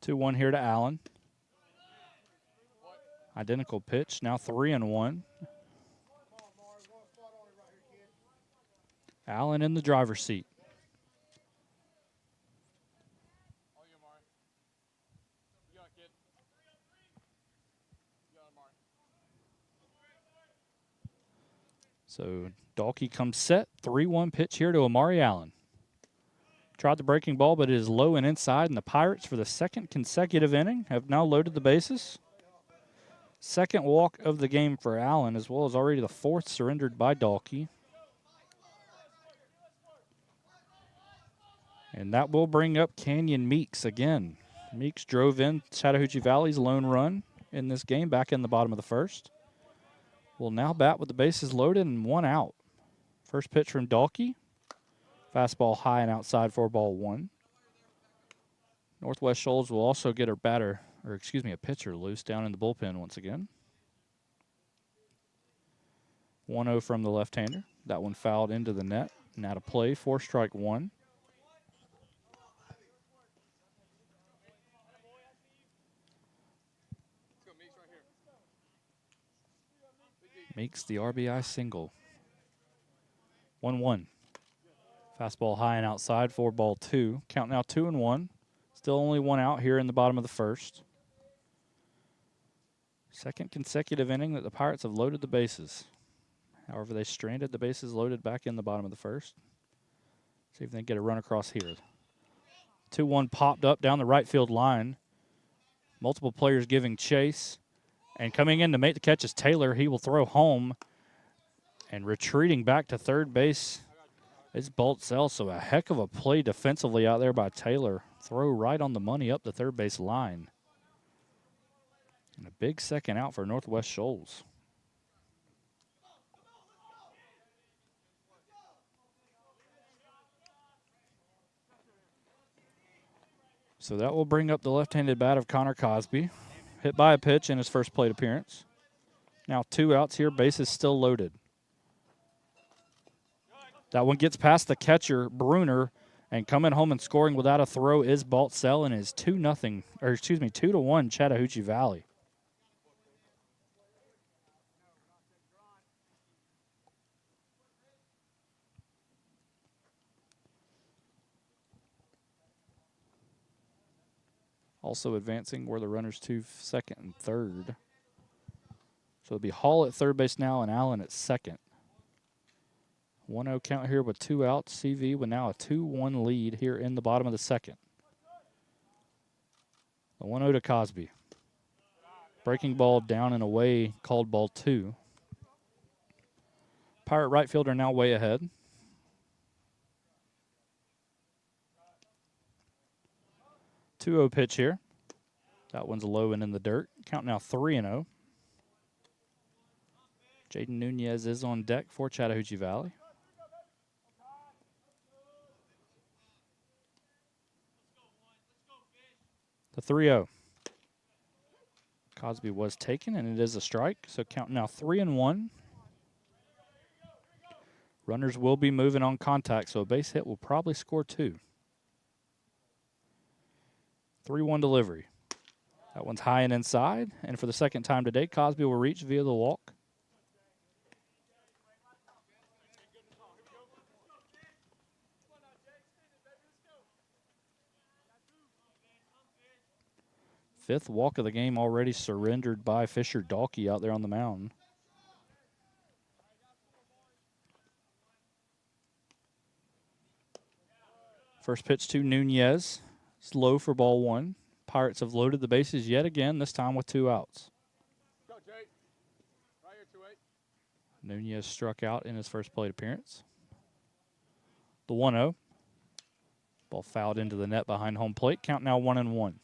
Two-one here to Allen. Identical pitch, now 3-1. Allen in the driver's seat. So Dalkey comes set, 3-1 pitch here to Amari Allen. Tried the breaking ball, but it is low and inside, and the Pirates, for the second consecutive inning, have now loaded the bases. Second walk of the game for Allen, as well as already the fourth surrendered by Dalkey. And that will bring up Canyon Meeks again. Meeks drove in Chattahoochee Valley's lone run in this game back in the bottom of the first. Will now bat with the bases loaded and 1 out. First pitch from Dalkey. Fastball high and outside for .1. Northwest Shoals will also get a pitcher loose down in the bullpen once again. 1-0 from the left-hander. That one fouled into the net. Now to play for strike 1. Makes the RBI single. 1-1. Fastball high and outside for .2. Count now 2-1. Still only 1 out here in the bottom of the first. Second consecutive inning that the Pirates have loaded the bases. However, they stranded the bases loaded back in the bottom of the first. See if they can get a run across here. 2-1 popped up down the right field line. Multiple players giving chase. And coming in to make the catch is Taylor. He will throw home. And retreating back to third base is Boltzell. So a heck of a play defensively out there by Taylor. Throw right on the money up the third base line. And a big second out for Northwest Shoals. So that will bring up the left-handed bat of Connor Cosby. Hit by a pitch in his first plate appearance. Now 2 outs here, bases still loaded. That one gets past the catcher, Bruner, and coming home and scoring without a throw is Boltzell, and is 2-1 Chattahoochee Valley. Also advancing were the runners to second and third. So it'll be Hall at third base now and Allen at second. 1-0 count here with 2 outs. CV with now a 2-1 lead here in the bottom of the second. The 1-0 to Cosby. Breaking ball down and away, called ball 2. Pirate right fielder now way ahead. .2-0 pitch here. That one's low and in the dirt. Count now 3-0. Jaden Nunez is on deck for Chattahoochee Valley. The 3-0. Cosby was taken, and it is a strike. So count now 3-1. Runners will be moving on contact, so a base hit will probably score 2. 3-1 delivery. That one's high and inside, and for the second time today, Cosby will reach via the walk. Fifth walk of the game already surrendered by Fisher Dalkey out there on the mound. First pitch to Nunez. It's low for ball 1. Pirates have loaded the bases yet again, this time with 2 outs. Nunez struck out in his first plate appearance. The 1-0. Ball fouled into the net behind home plate. Count now 1-1.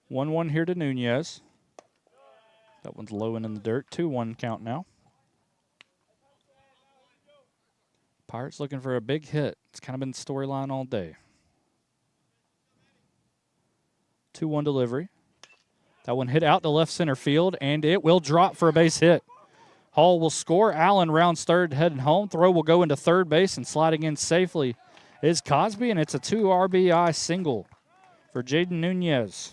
One here to Nunez. That one's low and in the dirt. 2-1 count now. Pirates looking for a big hit. It's kind of been the storyline all day. 2-1 delivery. That one hit out to left center field, and it will drop for a base hit. Hall will score. Allen rounds third, heading home. Throw will go into third base, and sliding in safely is Cosby, and it's a 2 RBI single for Jaden Nunez.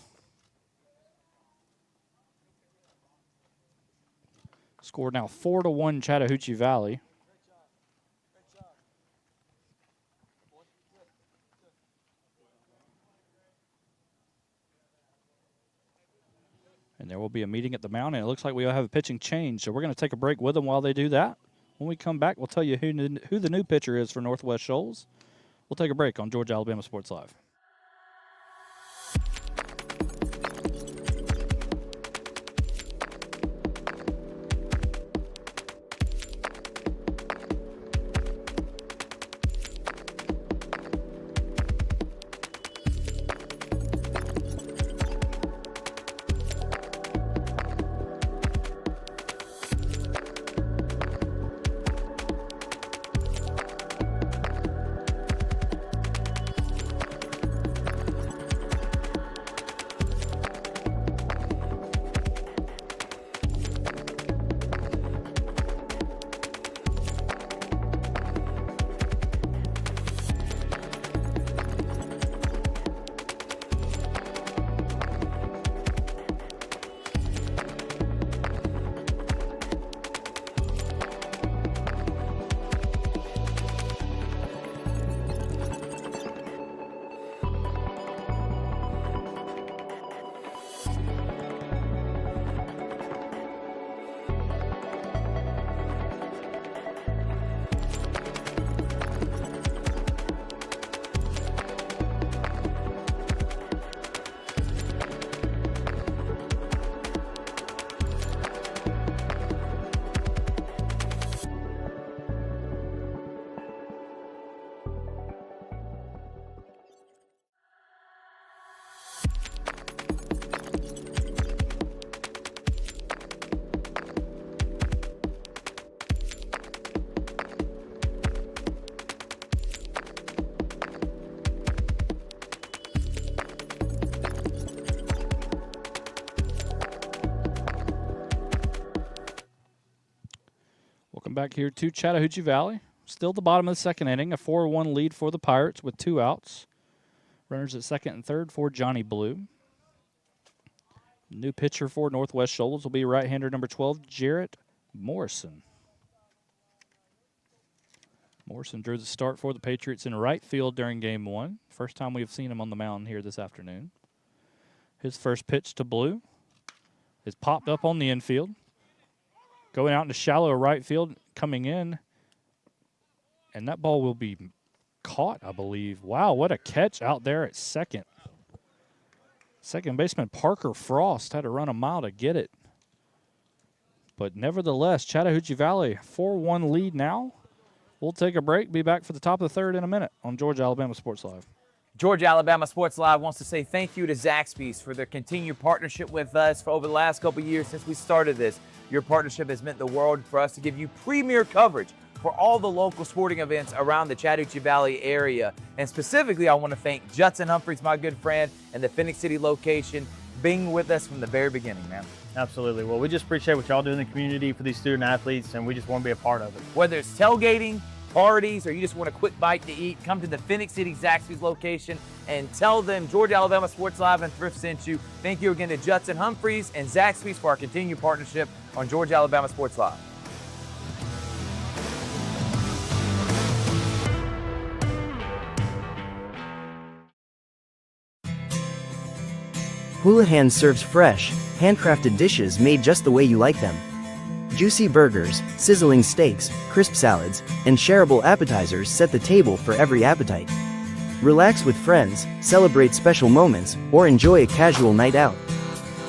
Score now 4-1 Chattahoochee Valley. And there will be a meeting at the mound, and it looks like we'll have a pitching change. So we're going to take a break with them while they do that. When we come back, we'll tell you who the new pitcher is for Northwest Shoals. We'll take a break on Georgia Alabama Sports Live. Back here to Chattahoochee Valley. Still the bottom of the second inning. A 4-1 lead for the Pirates with 2 outs. Runners at second and third for Johnny Blue. New pitcher for Northwest Shoals will be right-hander number 12, Jarrett Morrison. Morrison drew the start for the Patriots in right field during Game 1. First time we've seen him on the mound here this afternoon. His first pitch to Blue is popped up on the infield. Going out into shallow right field, coming in. And that ball will be caught, I believe. Wow, what a catch out there at second. Second baseman Parker Frost had to run a mile to get it. But nevertheless, Chattahoochee Valley, 4-1 lead now. We'll take a break, be back for the top of the third in a minute on Georgia Alabama Sports Live. Georgia Alabama Sports Live wants to say thank you to Zaxby's for their continued partnership with us for over the last couple years since we started this. Your partnership has meant the world for us to give you premier coverage for all the local sporting events around the Chattahoochee Valley area. And specifically, I want to thank Judson Humphreys, my good friend, and the Phoenix City location, being with us from the very beginning, man. Absolutely. Well, we just appreciate what y'all do in the community for these student athletes, and we just want to be a part of it. Whether it's tailgating, parties, or you just want a quick bite to eat, come to the Phoenix City Zaxby's location and tell them Georgia Alabama Sports Live and Thrift sent you. Thank you again to Judson Humphreys and Zaxby's for our continued partnership on Georgia Alabama Sports Live. Houlihan serves fresh, handcrafted dishes made just the way you like them. Juicy burgers, sizzling steaks, crisp salads, and shareable appetizers set the table for every appetite. Relax with friends, celebrate special moments, or enjoy a casual night out.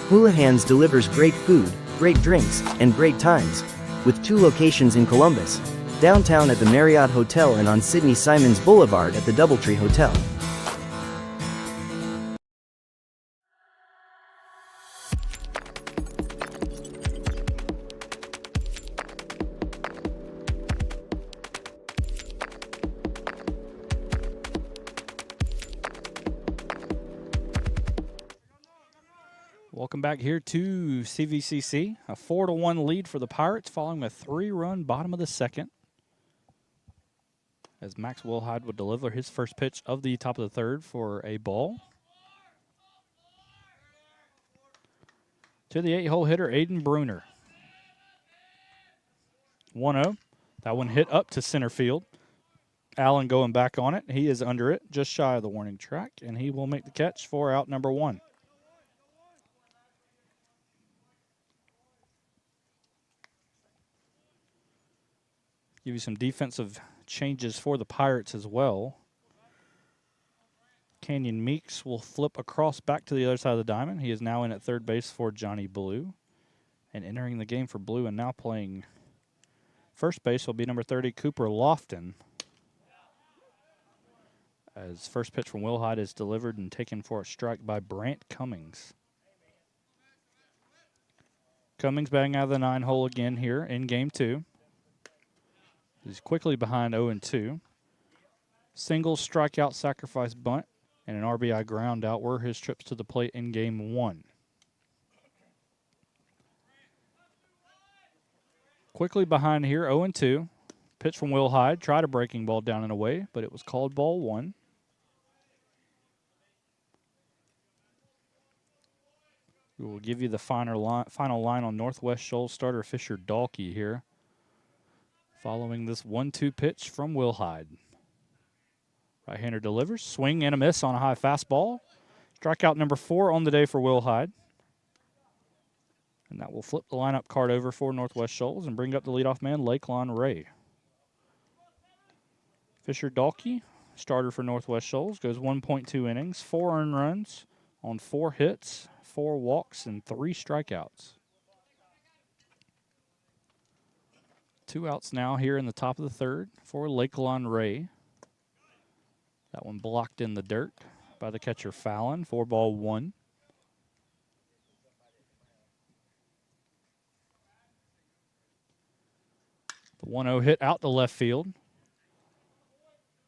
Houlihan's delivers great food, great drinks, and great times, with 2 locations in Columbus, downtown at the Marriott Hotel and on Sidney Simons Boulevard at the Doubletree Hotel. Welcome back here to CVCC. A 4-1 lead for the Pirates following a 3-run bottom of the second. As Max Wilhide would deliver his first pitch of the top of the third for a ball. To the 8-hole hitter, Aiden Bruner. 1-0. That one hit up to center field. Allen going back on it. He is under it, just shy of the warning track, and he will make the catch for out number 1. Give you some defensive changes for the Pirates as well. Canyon Meeks will flip across back to the other side of the diamond. He is now in at third base for Johnny Blue. And entering the game for Blue and now playing first base will be number 30, Cooper Lofton. As first pitch from Wilhide is delivered and taken for a strike by Brant Cummings. Cummings batting out of the 9-hole again here in game 2. He's quickly behind 0-2. Single, strikeout, sacrifice bunt, and an RBI ground out were his trips to the plate in game 1. Quickly behind here, 0-2. Pitch from Wilhide, tried a breaking ball down and away, but it was called ball 1. We will give you the final line on Northwest Shoals starter Fisher Dalkey here. Following this 1-2 pitch from Wilhide. Right-hander delivers, swing and a miss on a high fastball. Strikeout number 4 on the day for Wilhide. And that will flip the lineup card over for Northwest Shoals and bring up the leadoff man, Lakelon Ray. Fisher Dalkey, starter for Northwest Shoals, goes 1.2 innings, 4 earned runs on 4 hits, 4 walks, and 3 strikeouts. 2 outs now here in the top of the third for Lakelon Ray. That one blocked in the dirt by the catcher Fallon, 4-1. The 1-0 hit out to left field.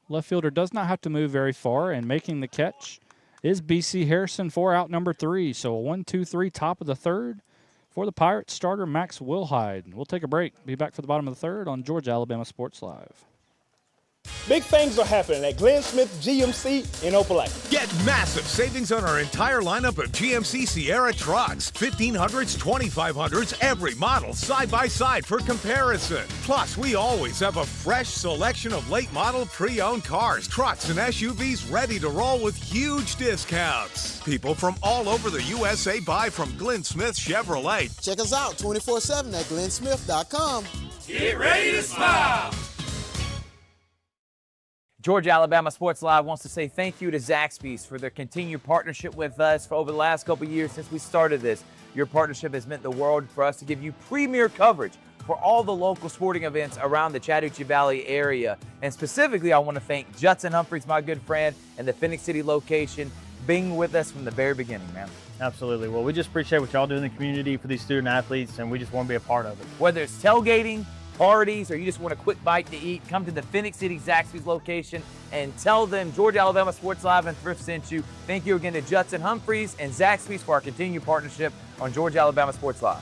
Left fielder does not have to move very far, and making the catch is B.C. Harrison for out number 3. So a 1-2-3 top of the third for the Pirates starter, Max Wilhide. We'll take a break. Be back for the bottom of the third on Georgia Alabama Sports Live. Big things are happening at Glenn Smith GMC in Opelika. Get massive savings on our entire lineup of GMC Sierra trucks. 1500s, 2500s, every model side by side for comparison. Plus, we always have a fresh selection of late model pre-owned cars, trucks, and SUVs ready to roll with huge discounts. People from all over the USA buy from Glenn Smith Chevrolet. Check us out 24/7 at glennsmith.com. Get ready to smile. Georgia Alabama Sports Live wants to say thank you to Zaxby's for their continued partnership with us for over the last couple of years since we started this. Your partnership has meant the world for us to give you premier coverage for all the local sporting events around the Chattahoochee Valley area. And specifically, I want to thank Judson Humphreys, my good friend, and the Phoenix City location, being with us from the very beginning, man. Absolutely. Well, we just appreciate what y'all do in the community for these student athletes, and we just want to be a part of it. Whether it's tailgating, parties, or you just want a quick bite to eat, come to the Phoenix City Zaxby's location and tell them Georgia Alabama Sports Live and Thrift sent you. Thank you again to Judson Humphreys and Zaxby's for our continued partnership on Georgia Alabama Sports Live.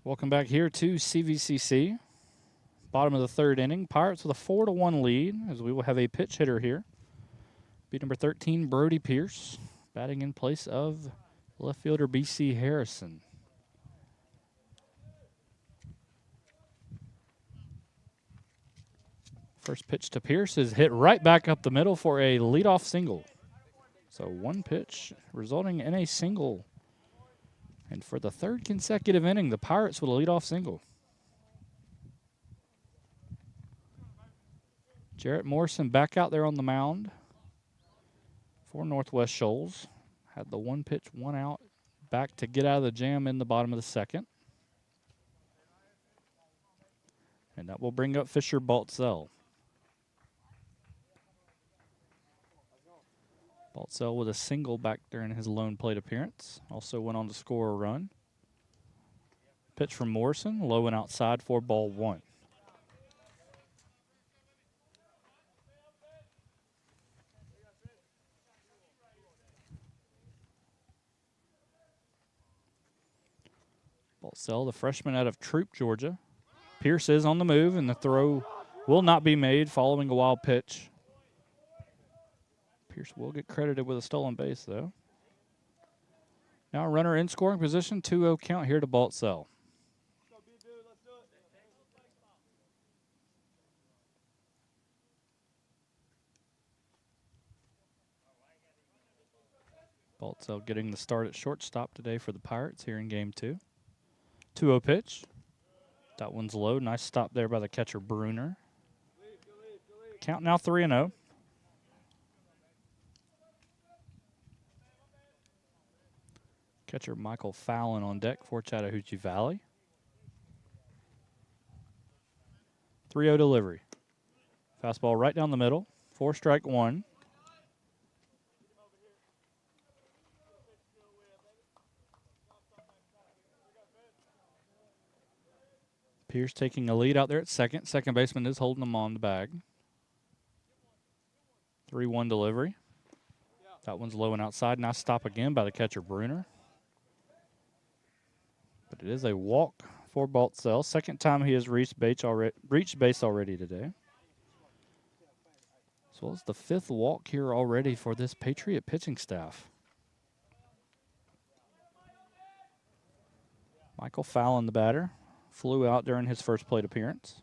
Welcome back here to CVCC. Bottom of the third inning. Pirates with a 4-1 lead, as we will have a pitch hitter here. Be number 13, Brody Pierce, batting in place of left fielder B.C. Harrison. First pitch to Pierce is hit right back up the middle for a leadoff single. So one pitch resulting in a single. And for the third consecutive inning, the Pirates with a leadoff single. Jarrett Morrison back out there on the mound for Northwest Shoals. Had the one pitch, one out, back to get out of the jam in the bottom of the second. And that will bring up Fisher Baltzell. Baltzell with a single back during his lone plate appearance. Also went on to score a run. Pitch from Morrison, low and outside for ball one. Baltzell, the freshman out of Troop, Georgia. Pierce is on the move, and the throw will not be made following a wild pitch. Pierce will get credited with a stolen base, though. Now a runner in scoring position, 2-0 count here to Baltzell. Baltzell getting the start at shortstop today for the Pirates here in game two. 2-0 pitch. That one's low. Nice stop there by the catcher, Bruner. Count now 3-0. Catcher Michael Fallon on deck for Chattahoochee Valley. 3-0 delivery. Fastball right down the middle. 4-1. Pierce taking a lead out there at second. Second baseman is holding him on the bag. 3-1 delivery. That one's low and outside. Nice stop again by the catcher, Bruner. But it is a walk for Baltzell. Second time he has reached base already today. As well as the fifth walk here already for this Patriot pitching staff. Michael Fallon, the batter, flew out during his first plate appearance.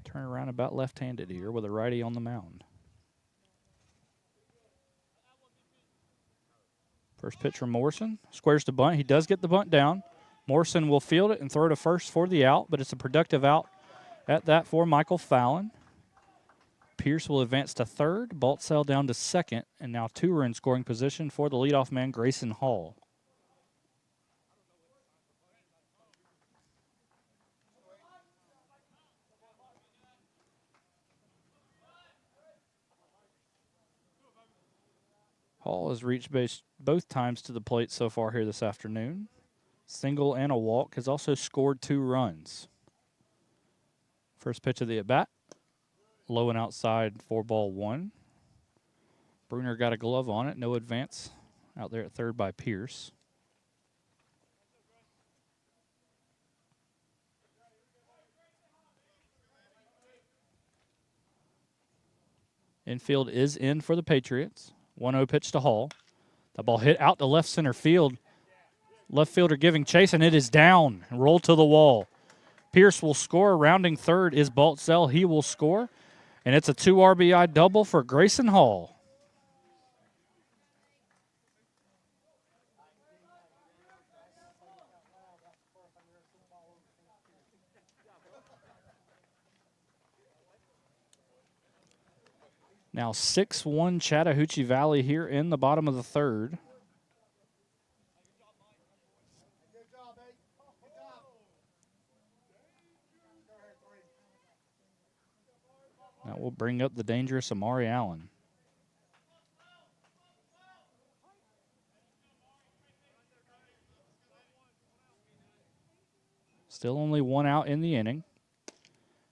Turn around about left-handed here with a righty on the mound. First pitch from Morrison. Squares to bunt. He does get the bunt down. Morrison will field it and throw to first for the out, but it's a productive out at that for Michael Fallon. Pierce will advance to third. Baltzell down to second, and now two are in scoring position for the leadoff man, Grayson Hall. Hall has reached base both times to the plate so far here this afternoon. Single and a walk, has also scored 2 runs. First pitch of the at-bat. Low and outside for ball one. Bruner got a glove on it. No advance out there at third by Pierce. Infield is in for the Patriots. 1-0 pitch to Hall. The ball hit out to left center field. Left fielder giving chase, and it is down. Roll to the wall. Pierce will score. Rounding third is Baltzell. He will score. And it's a 2 RBI double for Grayson Hall. Now 6-1 Chattahoochee Valley here in the bottom of the third. That will bring up the dangerous Amari Allen. Still only 1 out in the inning.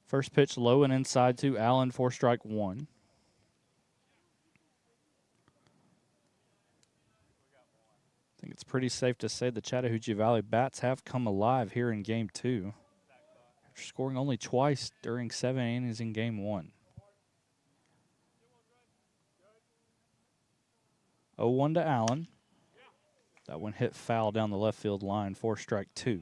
First pitch low and inside to Allen for strike 1. I think it's pretty safe to say the Chattahoochee Valley bats have come alive here in game 2. After scoring only twice during 7 innings in game 1. 0-1 to Allen. That one hit foul down the left field line for strike 2.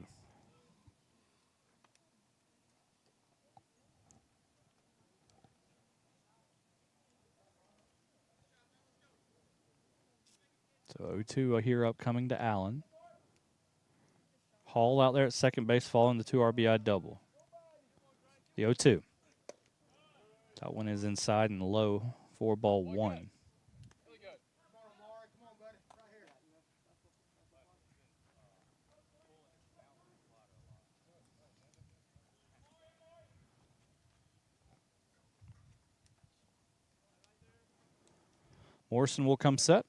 So 0-2 here upcoming to Allen. Hall out there at second base following the 2 RBI double. The 0-2. That one is inside and low for ball 1. Morrison will come set.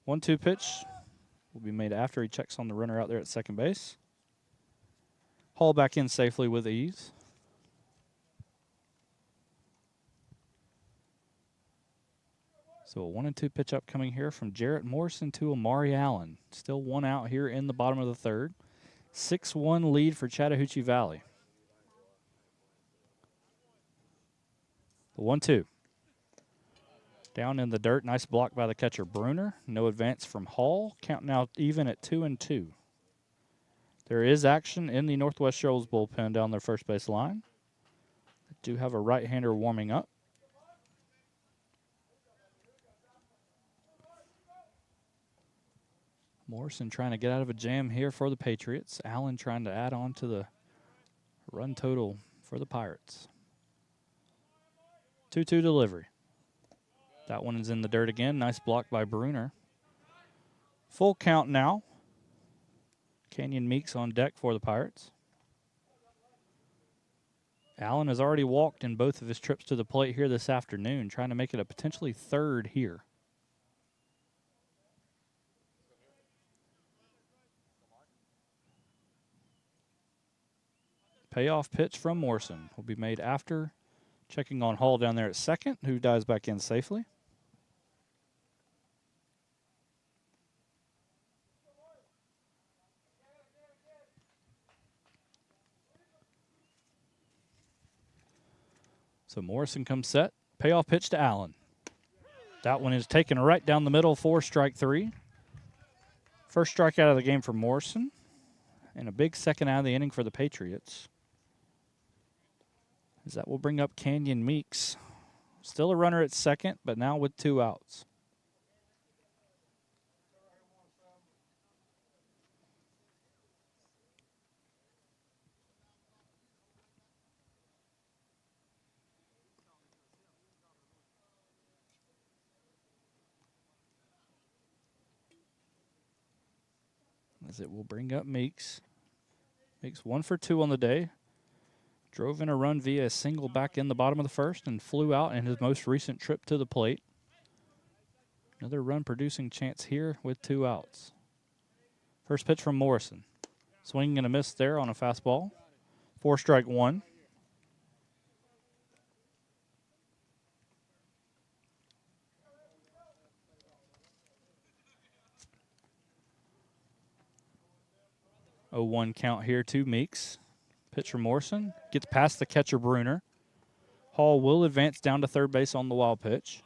1-2 pitch will be made after he checks on the runner out there at second base. Hall back in safely with ease. So a 1-2 pitch upcoming here from Jarrett Morrison to Amari Allen. Still 1 out here in the bottom of the third. 6-1 lead for Chattahoochee Valley. The 1-2. Down in the dirt, nice block by the catcher Bruner. No advance from Hall. Count now even at 2-2. There is action in the Northwest Shoals bullpen down their first base line. They do have a right-hander warming up. Morrison trying to get out of a jam here for the Patriots. Allen trying to add on to the run total for the Pirates. 2-2 delivery. That one is in the dirt again. Nice block by Bruner. Full count now. Canyon Meeks on deck for the Pirates. Allen has already walked in both of his trips to the plate here this afternoon, trying to make it a potentially third here. Payoff pitch from Morrison will be made after checking on Hall down there at second, who dives back in safely. So Morrison comes set. Payoff pitch to Allen. That one is taken right down the middle for strike 3. First strikeout of the game for Morrison. And a big second out of the inning for the Patriots. As that will bring up Canyon Meeks. Still a runner at second, but now with 2 outs. As it will bring up Meeks. Meeks 1 for 2 on the day. Drove in a run via a single back in the bottom of the first and flew out in his most recent trip to the plate. Another run-producing chance here with 2 outs. First pitch from Morrison. Swinging and a miss there on a fastball. 4 strike 1. Oh, 1 count here to Meeks. Pitch from Morrison. Gets past the catcher Bruner. Hall will advance down to third base on the wild pitch.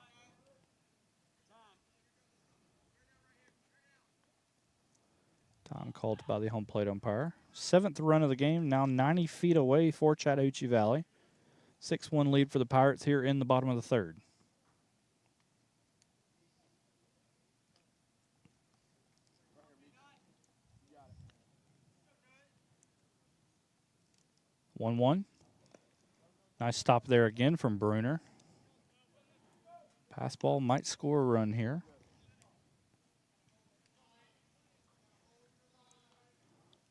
Time called by the home plate umpire. 7th run of the game, now 90 feet away for Chattahoochee Valley. 6-1 lead for the Pirates here in the bottom of the 3rd. One. Nice stop there again from Bruner. Pass ball might score a run here.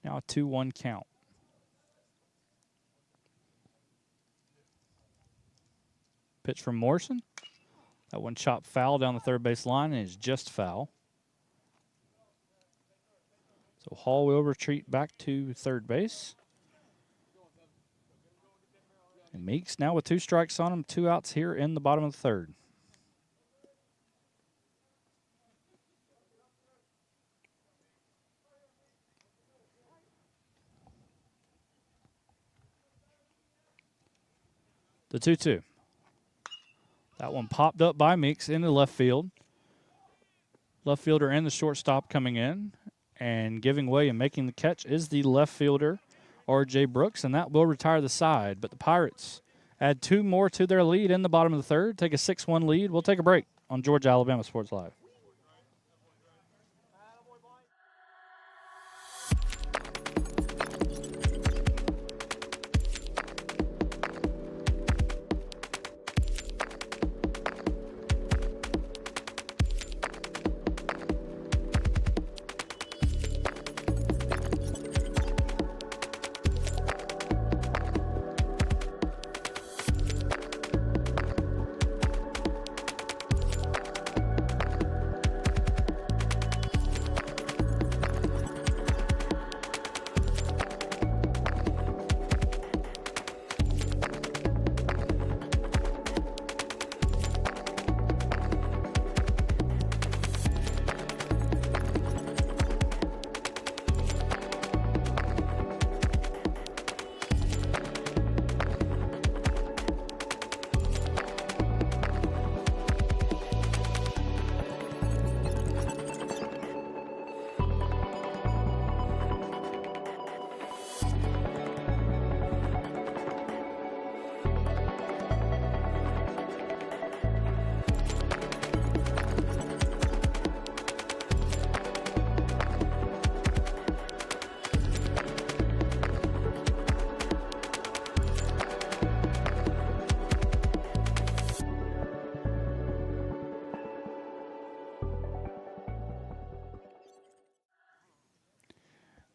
Now a 2-1 count. Pitch from Morrison. That one chopped foul down the third base line and is just foul. So Hall will retreat back to third base. And Meeks now with 2 strikes on him, 2 outs here in the bottom of the 3rd. The 2-2. That one popped up by Meeks into left field. Left fielder and the shortstop coming in. And giving way and making the catch is the left fielder, R.J. Brooks, and that will retire the side. But the Pirates add 2 more to their lead in the bottom of the 3rd, take a 6-1 lead. We'll take a break on Georgia Alabama Sports Live.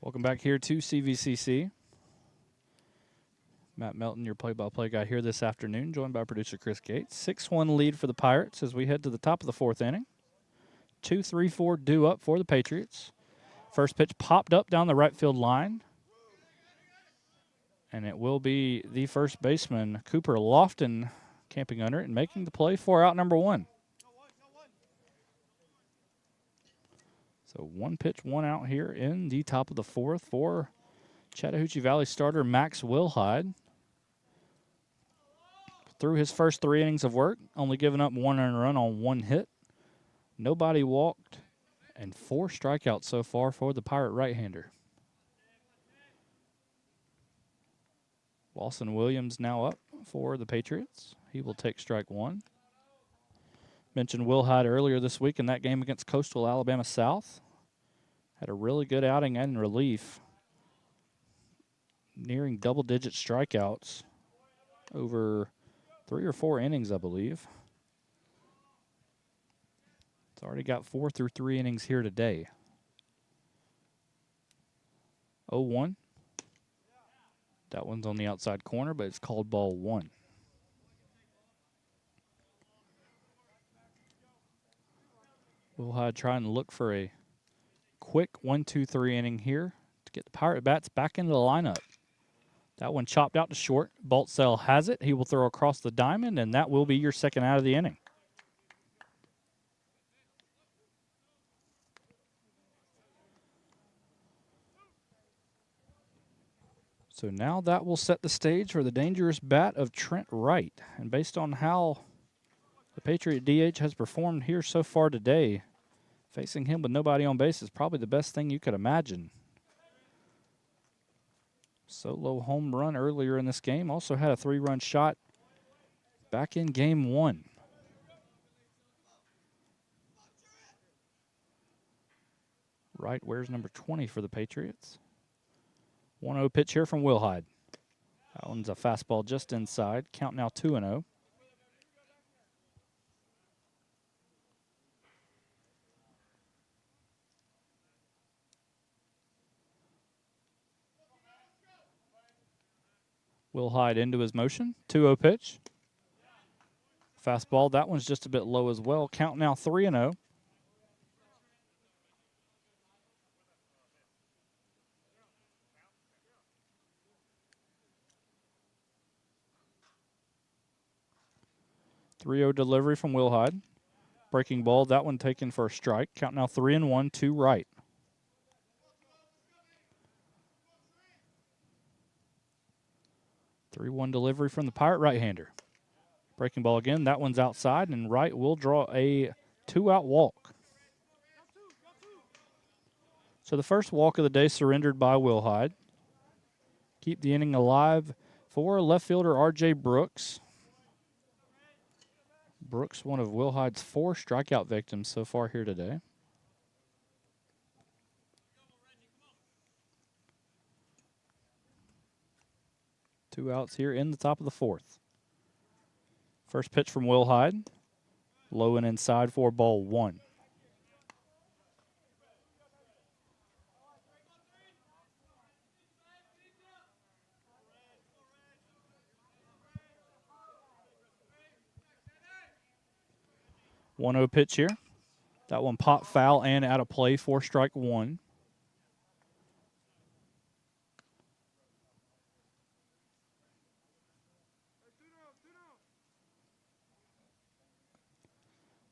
Welcome back here to CVCC. Matt Melton, your play-by-play guy here this afternoon, joined by producer Chris Gates. 6-1 lead for the Pirates as we head to the top of the 4th inning. 2-3-4 due up for the Patriots. First pitch popped up down the right field line. And it will be the first baseman, Cooper Lofton, camping under it and making the play for out number 1. So 1 pitch, 1 out here in the top of the 4th for Chattahoochee Valley starter Max Wilhide. Through his first 3 innings of work, only giving up 1 earned run on 1 hit. Nobody walked, and 4 strikeouts so far for the Pirate right-hander. Lawson Williams now up for the Patriots. He will take strike 1. Mentioned Wilhide earlier this week in that game against Coastal Alabama South. Had a really good outing in relief, nearing double-digit strikeouts over 3 or 4 innings, I believe. It's already got 4 through 3 innings here today. 0-1. That one's on the outside corner, but it's called ball 1. Wilhide trying to look for a quick 1-2-3 inning here to get the Pirate bats back into the lineup. That one chopped out to short. Baltzell has it. He will throw across the diamond, and that will be your second out of the inning. So now that will set the stage for the dangerous bat of Trent Wright. And based on how the Patriot DH has performed here so far today, Facing him with nobody on base is probably the best thing you could imagine. Solo home run earlier in this game. Also had a 3-run shot back in game 1. Right, where's number 20 for the Patriots? 1-0 pitch here from Wilhide. That one's a fastball just inside. Count now 2-0. Wilhide into his motion. 2-0 pitch. Fastball, that one's just a bit low as well. Count now 3-0. Delivery from Wilhide. Breaking ball, that one taken for a strike. Count now 3-1, 2 right. 3-1 delivery from the Pirate right-hander. Breaking ball again, that one's outside, and Wright will draw a 2-out walk. So the first walk of the day surrendered by Wilhide. Keep the inning alive for left fielder R.J. Brooks. Brooks, one of Wilhide's 4 strikeout victims so far here today. Two outs here in the top of the 4th. First pitch from Wilhide. Low and inside for ball 1. One 1-0 pitch here. That one popped foul and out of play for strike 1.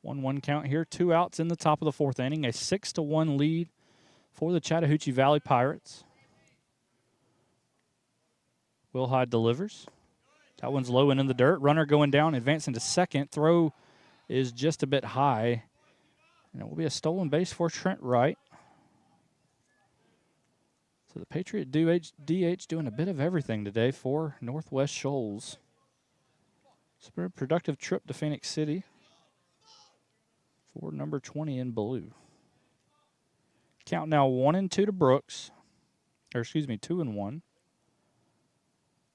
One count here. 2 outs in the top of the 4th inning. A 6-1 lead for the Chattahoochee Valley Pirates. Wilhide delivers. That one's low and in the dirt. Runner going down, advancing to second. Throw is just a bit high. And it will be a stolen base for Trent Wright. So the Patriot DH doing a bit of everything today for Northwest Shoals. It's been a productive trip to Phoenix City for number 20 in blue. Count now 1-2 to Brooks. 2-1.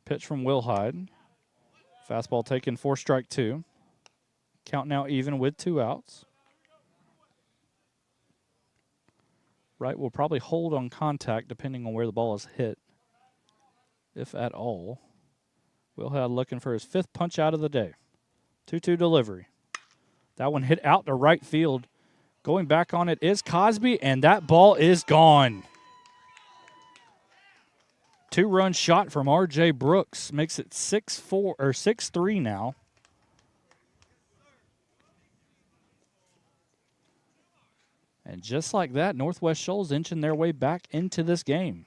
Pitch from Wilhide. Fastball taken for strike 2. Count now even with 2 outs. Wright will probably hold on contact depending on where the ball is hit, if at all. Wilhide looking for his 5th punch out of the day. 2-2 delivery. That one hit out to right field. Going back on it is Cosby, and that ball is gone. 2-run shot from R.J. Brooks makes it 6-3 now. And just like that, Northwest Shoals inching their way back into this game.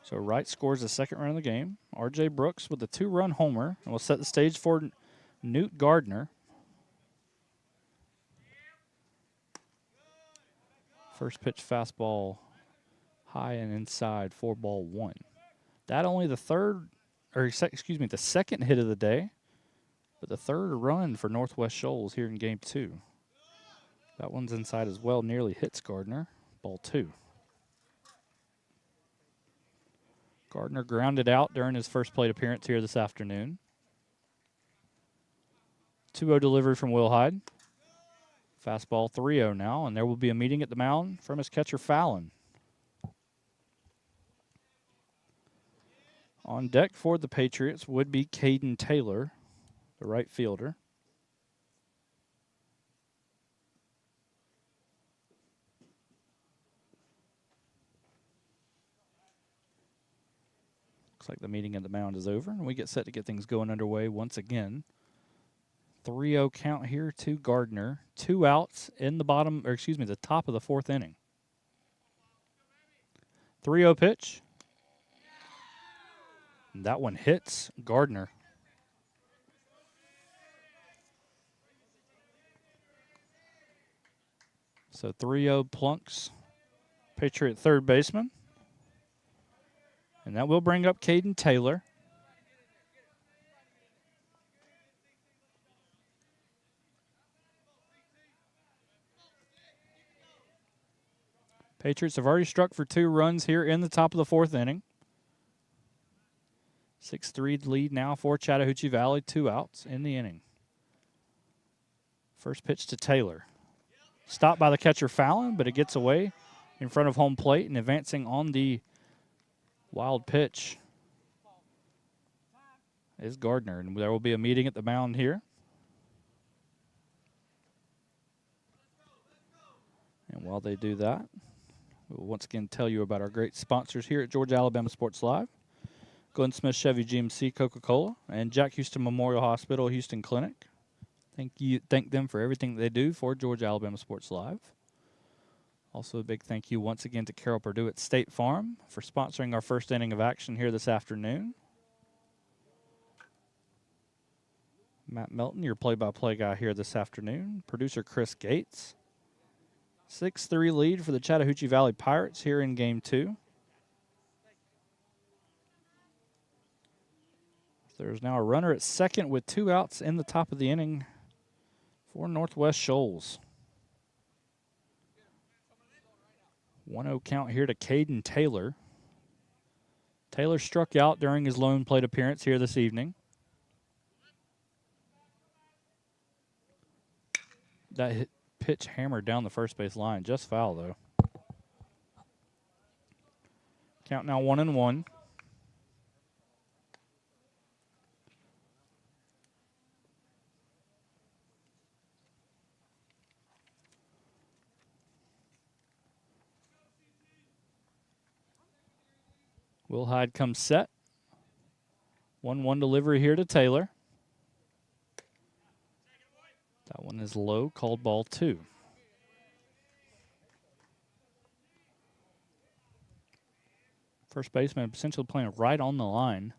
So Wright scores the 2nd run of the game. R.J. Brooks with a 2-run homer, and will set the stage for Newt Gardner. First pitch fastball high and inside for ball 1. That only the 2nd hit of the day, but the 3rd run for Northwest Shoals here in game 2. That one's inside as well, nearly hits Gardner. Ball 2. Gardner grounded out during his first plate appearance here this afternoon. 2-0 delivery from Wilhide. Fastball 3-0 now, and there will be a meeting at the mound from his catcher Fallon. On deck for the Patriots would be Caden Taylor, the right fielder. Looks like the meeting at the mound is over, and we get set to get things going underway once again. 3-0 count here to Gardner. 2 outs in the top of the 4th inning. 3-0 pitch. And that one hits Gardner. So 3-0 plunks Patriot third baseman. And that will bring up Caden Taylor. Patriots have already struck for 2 runs here in the top of the 4th inning. 6-3 lead now for Chattahoochee Valley, 2 outs in the inning. First pitch to Taylor. Stopped by the catcher Fallon, but it gets away in front of home plate and advancing on the wild pitch is Gardner. And there will be a meeting at the mound here. And while they do that, we'll once again tell you about our great sponsors here at Georgia Alabama Sports Live. Glenn Smith Chevy GMC, Coca-Cola, and Jack Houston Memorial Hospital, Houston Clinic. Thank them for everything they do for Georgia Alabama Sports Live. Also a big thank you once again to Carol Purdue at State Farm for sponsoring our first inning of action here this afternoon. Matt Melton, your play-by-play guy here this afternoon. Producer Chris Gates. 6-3 lead for the Chattahoochee Valley Pirates here in Game 2. There's now a runner at second with 2 outs in the top of the inning for Northwest Shoals. 1-0 count here to Caden Taylor. Taylor struck out during his lone plate appearance here this evening. That pitch hammered down the first base line. Just foul, though. Count now 1-1. Will Hyde comes set. 1-1 delivery here to Taylor. That one is low, called ball 2. First baseman essentially playing right on the line.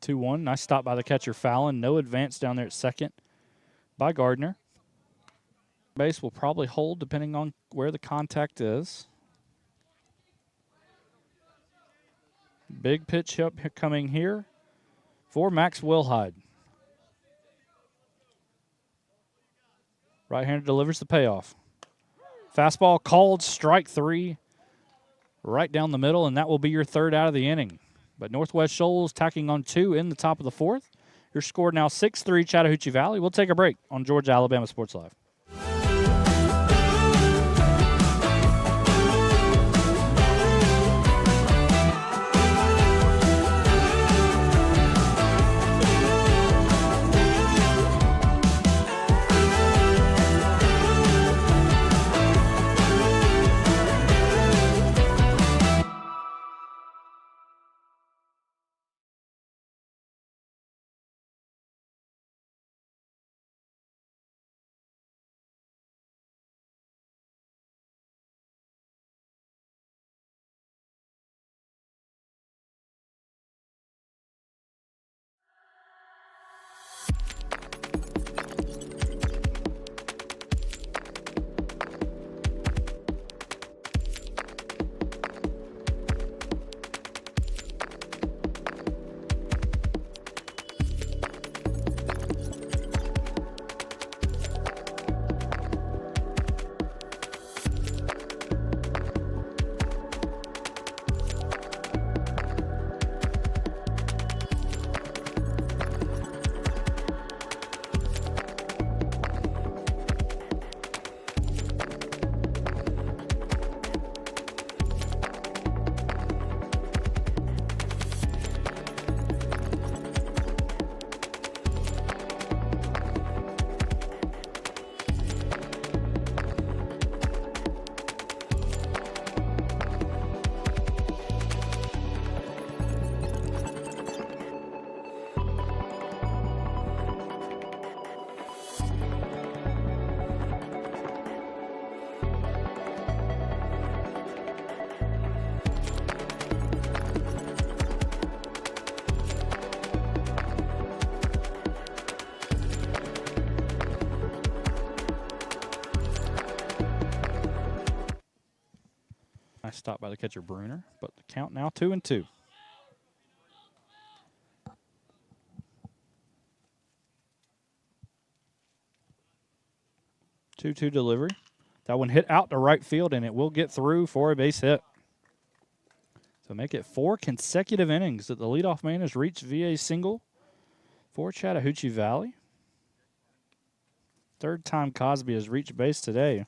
2-1, nice stop by the catcher Fallon. No advance down there at second by Gardner. Base will probably hold depending on where the contact is. Big pitch up coming here for Max Wilhide. Right-hander delivers the payoff. Fastball called, strike 3, right down the middle, and that will be your 3rd out of the inning. But Northwest Shoals tacking on 2 in the top of the 4th. Your score now 6-3 Chattahoochee Valley. We'll take a break on Georgia Alabama Sports Live. Stopped by the catcher Bruner, but the count now 2-2. 2-2 delivery. That one hit out to right field, and it will get through for a base hit. So make it 4 consecutive innings that the leadoff man has reached via a single for Chattahoochee Valley. Third time Cosby has reached base today.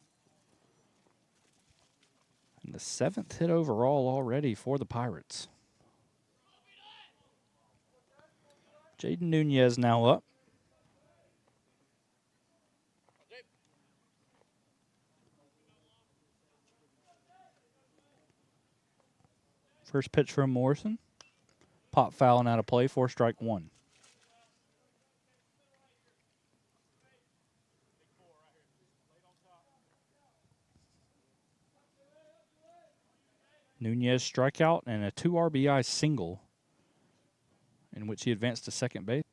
And the 7th hit overall already for the Pirates. Jaden Nunez now up. First pitch from Morrison. Pop foul and out of play for strike 1. Nunez strikeout and a 2 RBI single in which he advanced to second base.